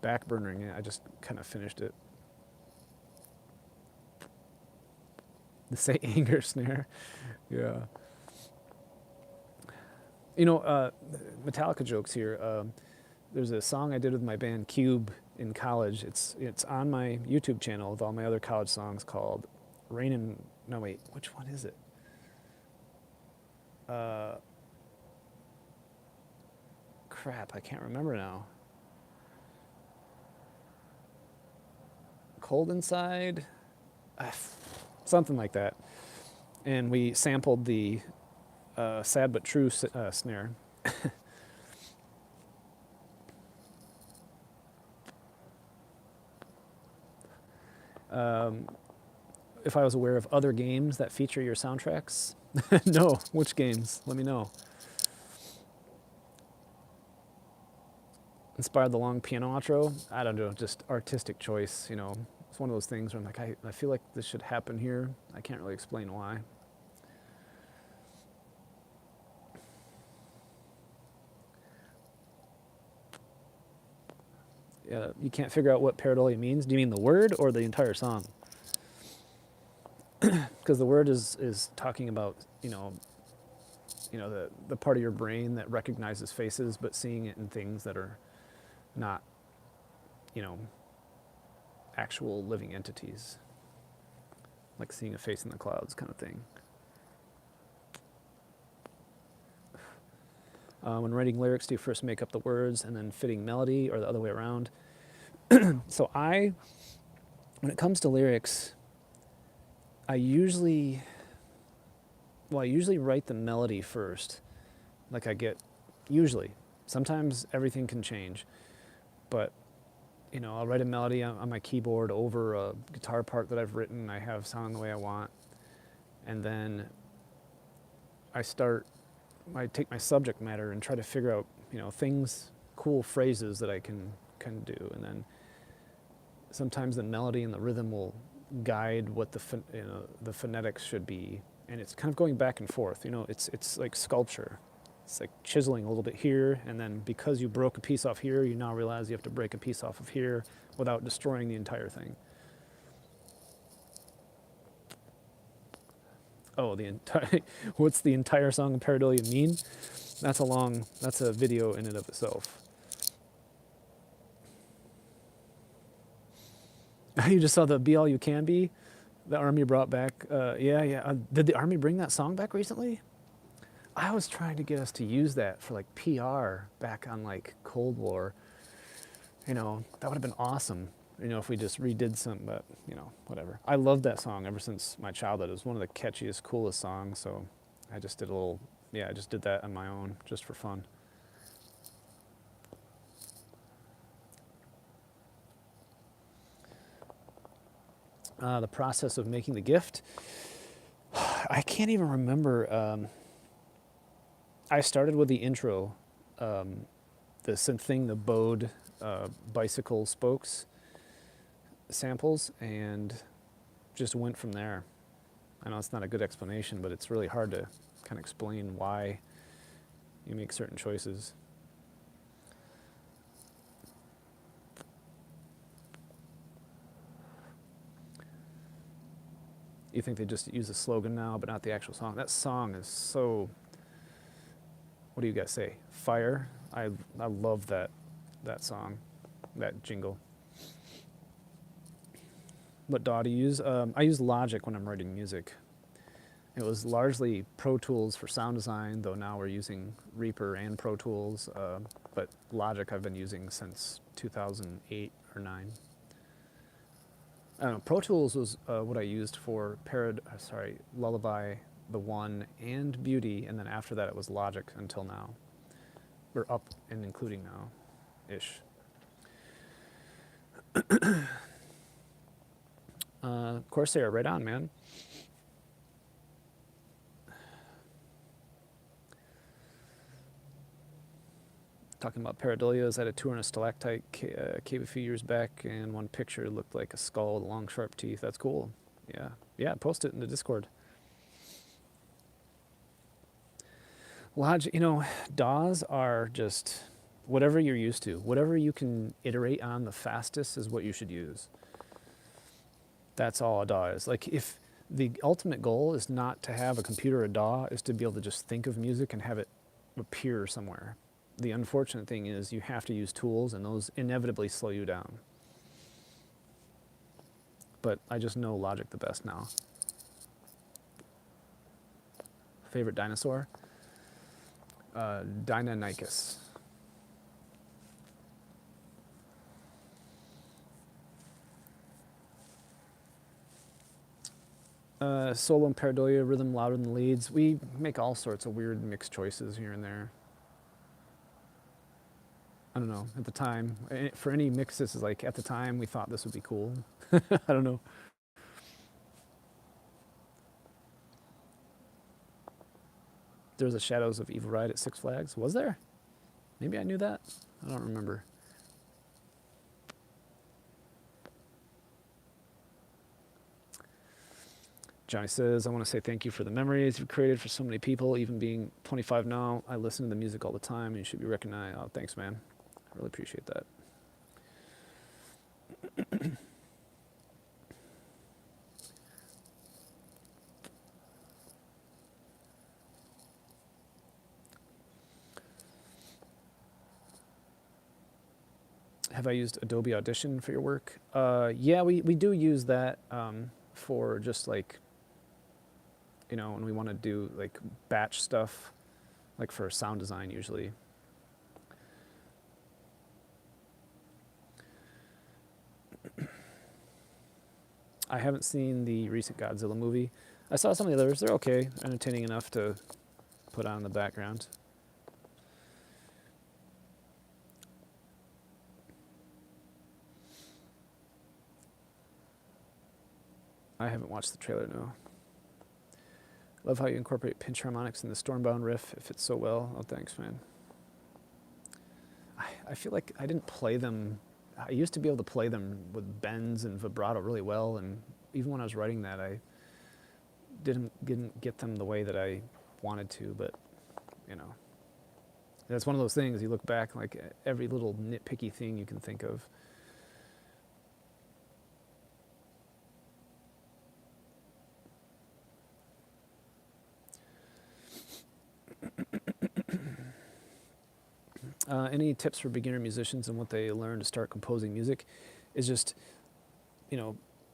backburnering it, I just kind of finished it. The say anger snare. Yeah. Metallica jokes here. There's a song I did with my band Cube in college. It's on my YouTube channel with all my other college songs called no wait, which one is it? Crap, I can't remember now. Cold Inside? Something like that. And we sampled the Sad But True snare. If I was aware of other games that feature your soundtracks. No, which games? Let me know. inspired the long piano outro. I don't know, just artistic choice, you know. It's one of those things where I'm like, I feel like this should happen here. I can't really explain why. You can't figure out what pareidolia means. Do you mean the word or the entire song? Because the word is talking about, the part of your brain that recognizes faces, but seeing it in things that are not, you know, actual living entities, like seeing a face in the clouds kind of thing. When writing lyrics, do you first make up the words and then fitting melody, or the other way around? So when it comes to lyrics, I usually write the melody first. Like usually, sometimes everything can change, but I'll write a melody on my keyboard over a guitar part that I've written. I have sounding the way I want, and then I take my subject matter and try to figure out, things, cool phrases that I can do, and then sometimes the melody and the rhythm will guide what the phonetics should be, and it's kind of going back and forth. It's like sculpture. It's like chiseling a little bit here, and then because you broke a piece off here, you now realize you have to break a piece off of here without destroying the entire thing. Oh, what's the entire song of Pareidolia mean? That's a video in and of itself. You just saw the Be All You Can Be, the Army brought back. Yeah. Did the Army bring that song back recently? I was trying to get us to use that for like PR back on like Cold War. That would have been awesome. If we just redid some, but whatever. I loved that song ever since my childhood. It was one of the catchiest, coolest songs. So I just did I just did that on my own, just for fun. The process of making the gift. I can't even remember. I started with the intro, the synth thing, the bowed bicycle spokes samples, and just went from there. I know it's not a good explanation, but it's really hard to kind of explain why you make certain choices. You think they just use the slogan now, but not the actual song. That song is so, what do you guys say? Fire. I love that song, that jingle. What DAW do you use? I use Logic when I'm writing music. It was largely Pro Tools for sound design, though now we're using Reaper and Pro Tools. But Logic I've been using since 2008 or 9. I don't know, Pro Tools was what I used for Lullaby, The One, and Beauty, and then after that it was Logic until now. We're up and including now-ish. Corsair, right on, man. Talking about pareidolia, I was at a tour in a stalactite cave a few years back, and one picture looked like a skull with long, sharp teeth. That's cool. Yeah, post it in the Discord. Logic, DAWs are just whatever you're used to. Whatever you can iterate on the fastest is what you should use. That's all a DAW is. Like, if the ultimate goal is not to have a computer or a DAW, is to be able to just think of music and have it appear somewhere. The unfortunate thing is you have to use tools, and those inevitably slow you down. But I just know Logic the best now. Favorite dinosaur? Deinonychus. Solo and pareidolia, rhythm louder than leads. We make all sorts of weird mixed choices here and there. I don't know, at the time, for any mixes, like at the time we thought this would be cool. I don't know. There was a Shadows of Evil Ride at Six Flags. Was there? Maybe I knew that. I don't remember. Johnny says, I want to say thank you for the memories you've created for so many people. Even being 25 now, I listen to the music all the time, and you should be recognized. Oh, thanks, man. I really appreciate that. Have I used Adobe Audition for your work? Yeah, we do use that for just like, when we want to do like batch stuff, like for sound design usually. I haven't seen the recent Godzilla movie. I saw some of the others. They're okay, entertaining enough to put on in the background. I haven't watched the trailer, no. Love how you incorporate pinch harmonics in the Stormbound riff. It fits so well. Oh, thanks, man. I feel like I didn't play them. I used to be able to play them with bends and vibrato really well, and even when I was writing that, I didn't get them the way that I wanted to, but, that's one of those things. You look back, like every little nitpicky thing you can think of. Any tips for beginner musicians and what they learn to start composing music is just,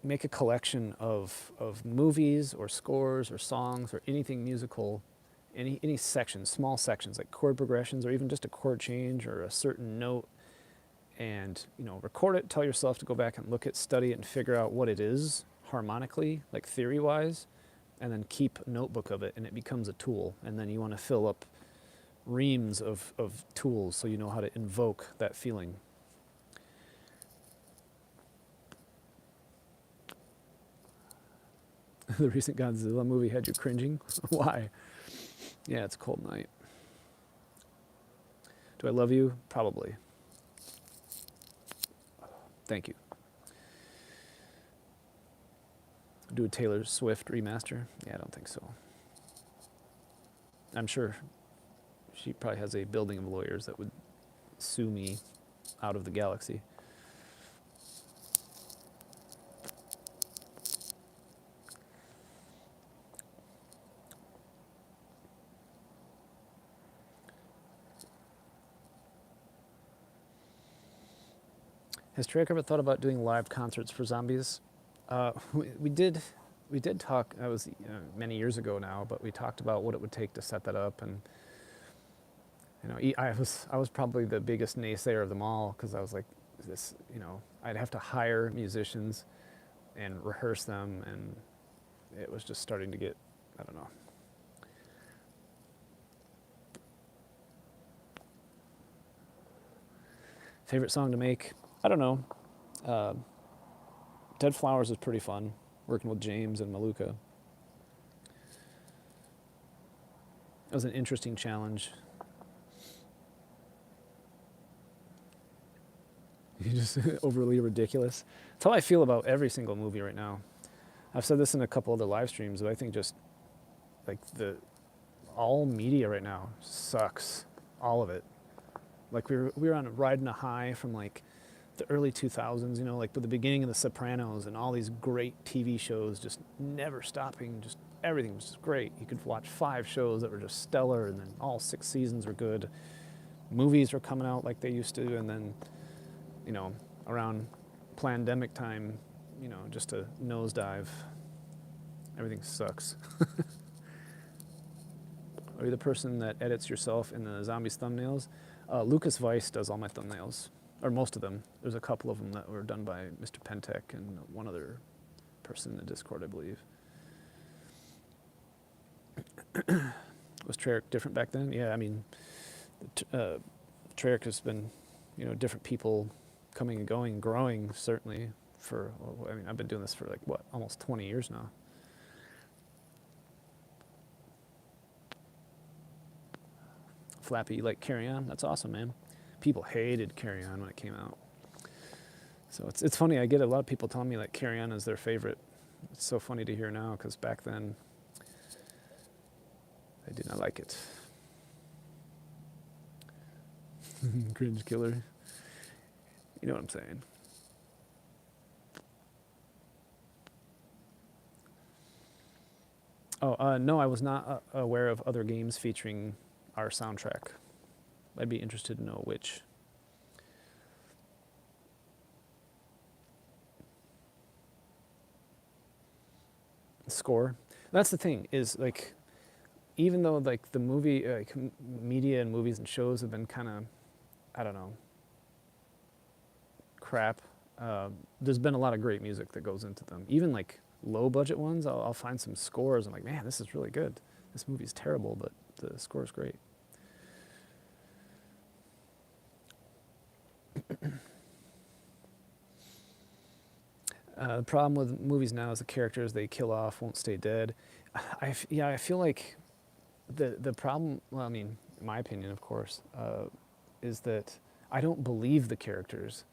make a collection of movies or scores or songs or anything musical, any sections, small sections like chord progressions or even just a chord change or a certain note, and record it. Tell yourself to go back and look at, study it, and figure out what it is harmonically, like theory-wise, and then keep a notebook of it, and it becomes a tool. And then you want to fill up reams of tools so you know how to invoke that feeling. The recent Godzilla movie had you cringing? Why? Yeah, it's a cold night. Do I love you? Probably. Thank you. Do a Taylor Swift remaster? Yeah, I don't think so. I'm sure she probably has a building of lawyers that would sue me out of the galaxy. Has Treyarch ever thought about doing live concerts for zombies? We did talk. That was many years ago now, but we talked about what it would take to set that up, and I was probably the biggest naysayer of them all, because I was like, this, I'd have to hire musicians and rehearse them, and it was just starting to get, I don't know. Favorite song to make? I don't know. Dead Flowers is pretty fun, working with James and Maluka. It was an interesting challenge. You're just overly ridiculous. That's how I feel about every single movie right now. I've said this in a couple other live streams, but I think just like all media right now sucks. All of it. Like we were on riding a high from like the early 2000s, like with the beginning of The Sopranos and all these great TV shows just never stopping, just everything was just great. You could watch 5 shows that were just stellar, and then all 6 seasons were good. Movies were coming out like they used to, and then, around pandemic time, just a nosedive. Everything sucks. Are you the person that edits yourself in the Zombies thumbnails? Lucas Weiss does all my thumbnails, or most of them. There's a couple of them that were done by Mr. Pentek and one other person in the Discord, I believe. Was Treyarch different back then? Yeah, I mean, Treyarch has been, different people coming and going, growing, certainly, I've been doing this for almost 20 years now. Flappy, you like Carry On? That's awesome, man. People hated Carry On when it came out. So it's funny, I get a lot of people telling me like Carry On is their favorite It's so funny to hear now because back then I did not like it. Cringe killer. You know what I'm saying. Oh, no, I was not aware of other games featuring our soundtrack. I'd be interested to know which. Score. That's the thing, is like, even though like the movie, media and movies and shows have been kind of, I don't know, crap, there's been a lot of great music that goes into them. Even like low budget ones, I'll find some scores. I'm like, man, this is really good. This movie's terrible, but the score's great. The problem with movies now is the characters they kill off won't stay dead. I feel like the problem, well, I mean, in my opinion, of course, is that I don't believe the characters.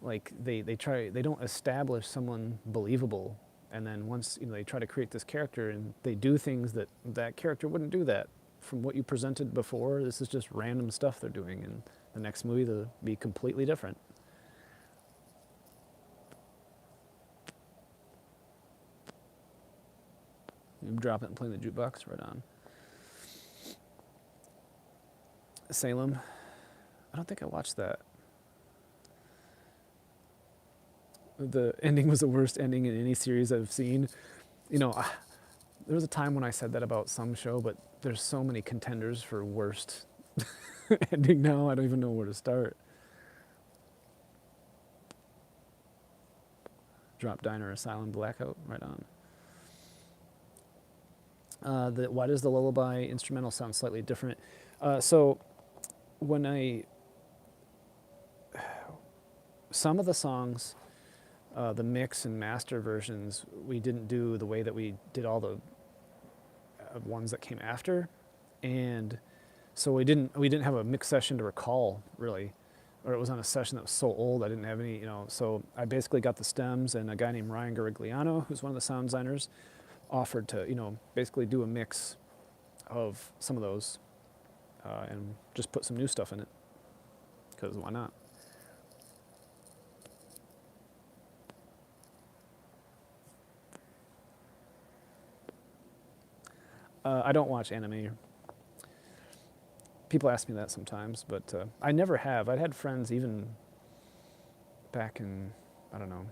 Like they don't establish someone believable, and then once they try to create this character and they do things that character wouldn't do that. From what you presented before, this is just random stuff they're doing, and the next movie they'll be completely different. You drop it and play the jukebox, right on. Salem. I don't think I watched that. The ending was the worst ending in any series I've seen. There was a time when I said that about some show, but there's so many contenders for worst ending now, I don't even know where to start. Drop Diner Asylum Blackout, right on. Why does the lullaby instrumental sound slightly different? So when some of the songs, the mix and master versions, we didn't do the way that we did all the ones that came after, and so we didn't have a mix session to recall really, or it was on a session that was so old I didn't have any. So I basically got the stems, and a guy named Ryan Garigliano, who's one of the sound designers, offered to basically do a mix of some of those, and just put some new stuff in it, because why not? I don't watch anime. People ask me that sometimes, but I never have. I'd had friends even back in, I don't know,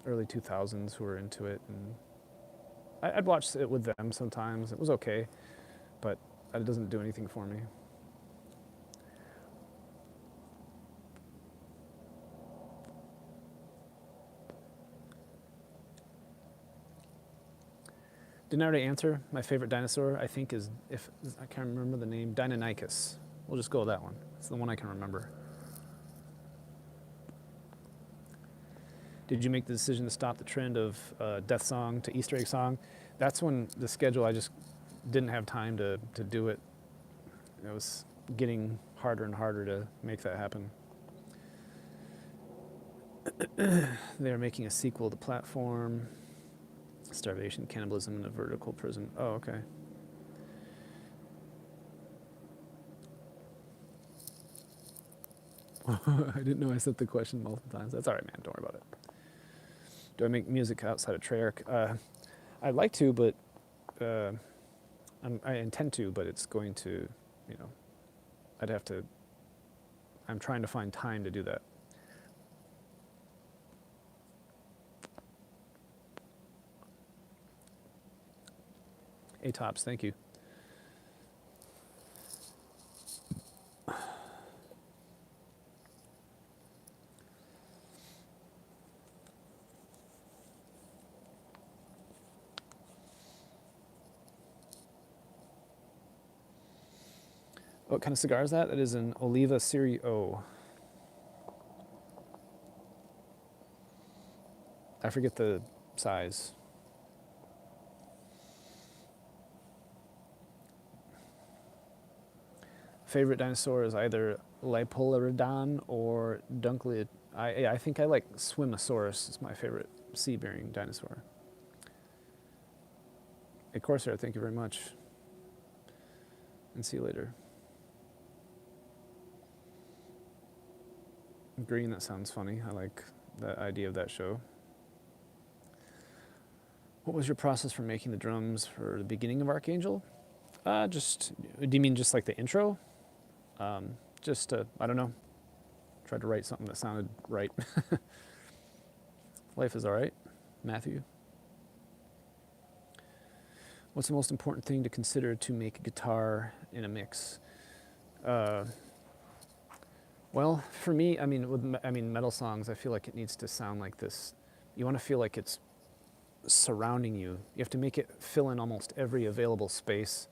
early 2000s who were into it, and I'd watch it with them sometimes. It was okay, but it doesn't do anything for me. Didn't I already answer? My favorite dinosaur, I think, is, if I can't remember the name, Deinonychus. We'll just go with that one. It's the one I can remember. Did you make the decision to stop the trend of death song to Easter egg song? That's when the schedule, I just didn't have time to do it. It was getting harder and harder to make that happen. They're making a sequel to Platform. Starvation, cannibalism in a vertical prison. Oh, okay. I didn't know I sent the question multiple times. That's all right, man. Don't worry about it. Do I make music outside of Treyarch? I'd like to, but I intend to, but it's going to, I'd have to. I'm trying to find time to do that. A-Tops, thank you. What kind of cigar is that? That is an Oliva Serie O. I forget the size. Favorite dinosaur is either Lipollerodon or Dunkleid. I think I like Swimosaurus. It's my favorite sea-bearing dinosaur. Hey, Corsair, thank you very much. And see you later. Green, that sounds funny. I like the idea of that show. What was your process for making the drums for the beginning of Archangel? Do you mean just like the intro? I don't know, tried to write something that sounded right. Life is all right. Matthew. What's the most important thing to consider to make a guitar in a mix? Well, for me, metal songs, I feel like it needs to sound like this. You want to feel like it's surrounding you. You have to make it fill in almost every available space,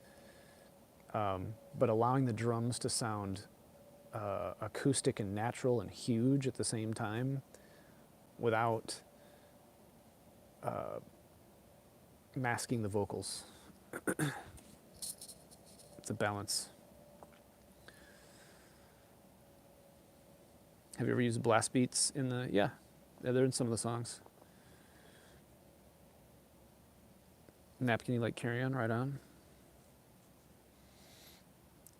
but allowing the drums to sound acoustic and natural and huge at the same time without masking the vocals. It's a balance. Have you ever used blast beats in the... Yeah, they're in some of the songs. Napkin, you like Carry On, Right On?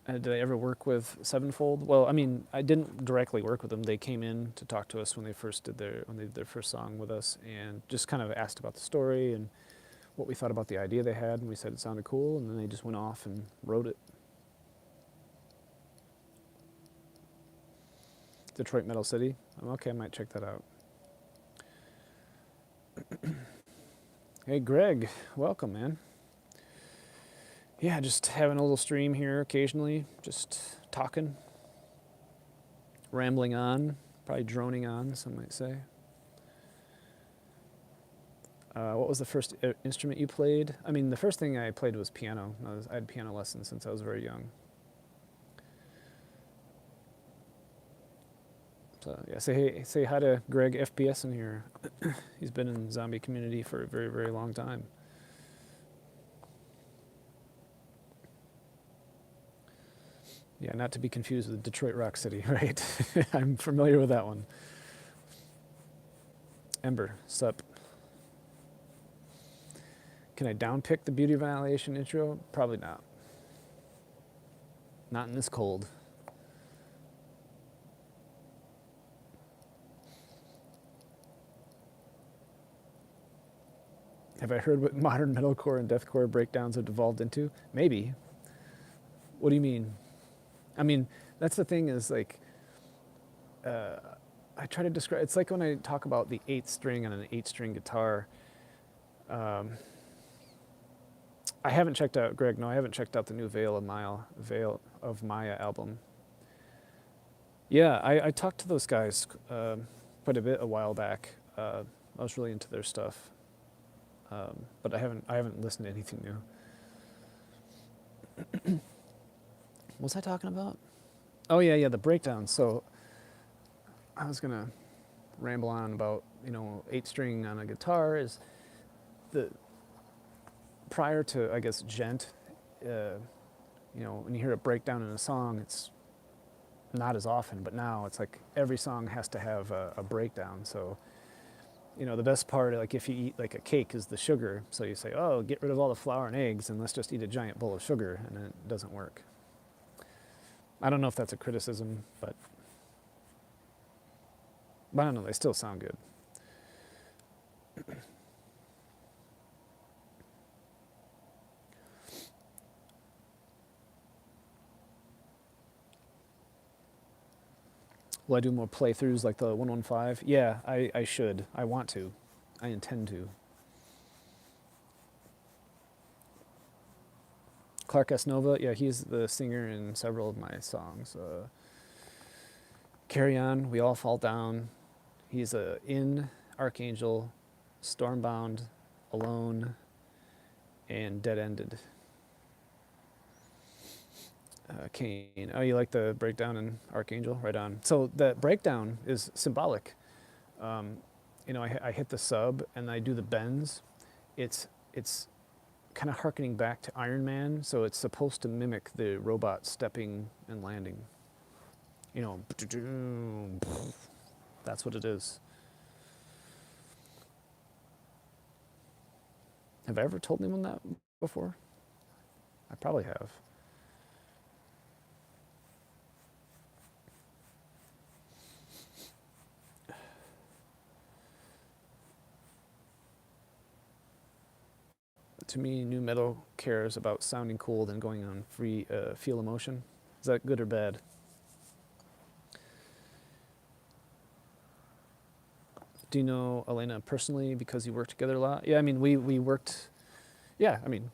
Did I ever work with Sevenfold? Well, I mean, I didn't directly work with them. They came in to talk to us when they did their first song with us, and just kind of asked about the story and what we thought about the idea they had, and we said it sounded cool, and then they just went off and wrote it. Detroit Metal City. Okay, I might check that out. Hey, Greg, welcome, man. Yeah, just having a little stream here occasionally, just talking, rambling on, probably droning on, some might say. What was the first instrument you played? I mean, the first thing I played was piano. I had piano lessons since I was very young. So yeah, say hi to Greg FPS in here. He's been in the zombie community for a very, very long time. Yeah, not to be confused with Detroit Rock City, right? I'm familiar with that one. Ember, sup? Can I downpick the Beauty of Annihilation intro? Probably not. Not in this cold. Have I heard what modern metalcore and deathcore breakdowns have devolved into? Maybe. What do you mean? I mean, that's the thing is like, I try to describe, it's like when I talk about the 8th string on an 8-string guitar. I haven't checked out, Greg, no, I haven't checked out the new Veil of Maya album. Yeah, I talked to those guys quite a bit a while back. I was really into their stuff. But I haven't listened to anything new. What was I talking about? Oh yeah, the breakdown. So I was gonna ramble on about 8-string on a guitar is the prior to I guess Gent. When you hear a breakdown in a song, it's not as often, but now it's like every song has to have a breakdown. So the best part, like if you eat like a cake, is the sugar. So you say, oh, get rid of all the flour and eggs and let's just eat a giant bowl of sugar, and it doesn't work. I don't know if that's a criticism, but I don't know, they still sound good. Will I do more playthroughs like the 115? Yeah, I should. I want to. I intend to. Clark S. Nova, yeah, he's the singer in several of my songs. Carry On, We All Fall Down. He's in Archangel, Stormbound, Alone, and Dead Ended. Kane. Oh, you like the breakdown in Archangel? Right on. So the breakdown is symbolic. I hit the sub and I do the bends. It's kind of harkening back to Iron Man, so it's supposed to mimic the robot stepping and landing. That's what it is. Have I ever told anyone that before? I probably have. To me, new metal cares about sounding cool than going on free feel emotion. Is that good or bad? Do you know Elena personally because you work together a lot? Yeah, I mean, we worked. Yeah, I mean,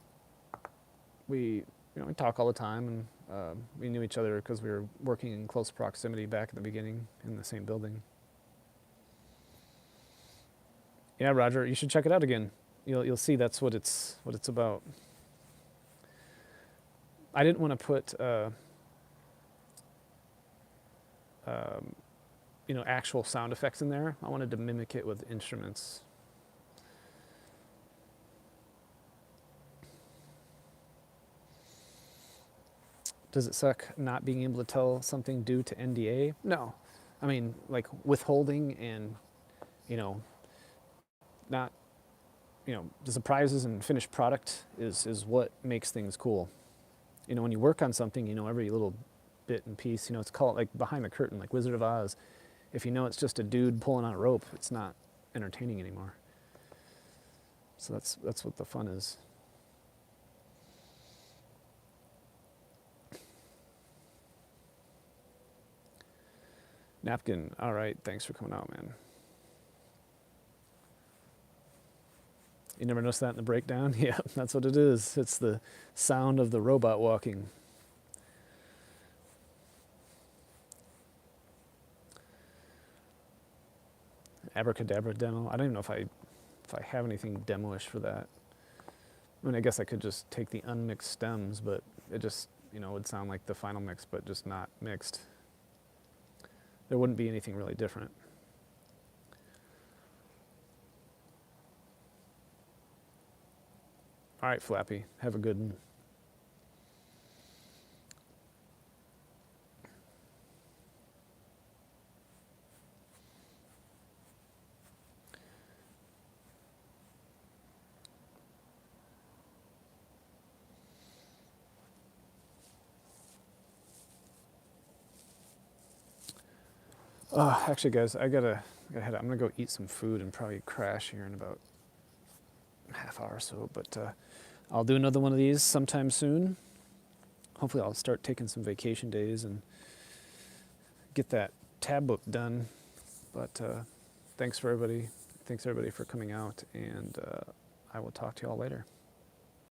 we we talk all the time, and we knew each other because we were working in close proximity back at the beginning in the same building. Yeah, Roger, you should check it out again. You'll see that's what it's about. I didn't want to put actual sound effects in there. I wanted to mimic it with instruments. Does it suck not being able to tell something due to NDA? No. I mean, like withholding and, you know, not, the surprises and finished product is what makes things cool. When you work on something, every little bit and piece, it's called like behind the curtain, like Wizard of Oz. If it's just a dude pulling on a rope, it's not entertaining anymore. So that's what the fun is. Napkin, all right, thanks for coming out, man. You never noticed that in the breakdown? Yeah, that's what it is. It's the sound of the robot walking. Abracadabra demo. I don't even know if I have anything demo-ish for that. I mean, I guess I could just take the unmixed stems, but it just, would sound like the final mix, but just not mixed. There wouldn't be anything really different. All right, Flappy, have a good one. Actually, guys, I gotta head out. I'm gonna go eat some food and probably crash here in about a half hour or so. But I'll do another one of these sometime soon. Hopefully, I'll start taking some vacation days and get that tab book done. But thanks everybody for coming out, and I will talk to you all later.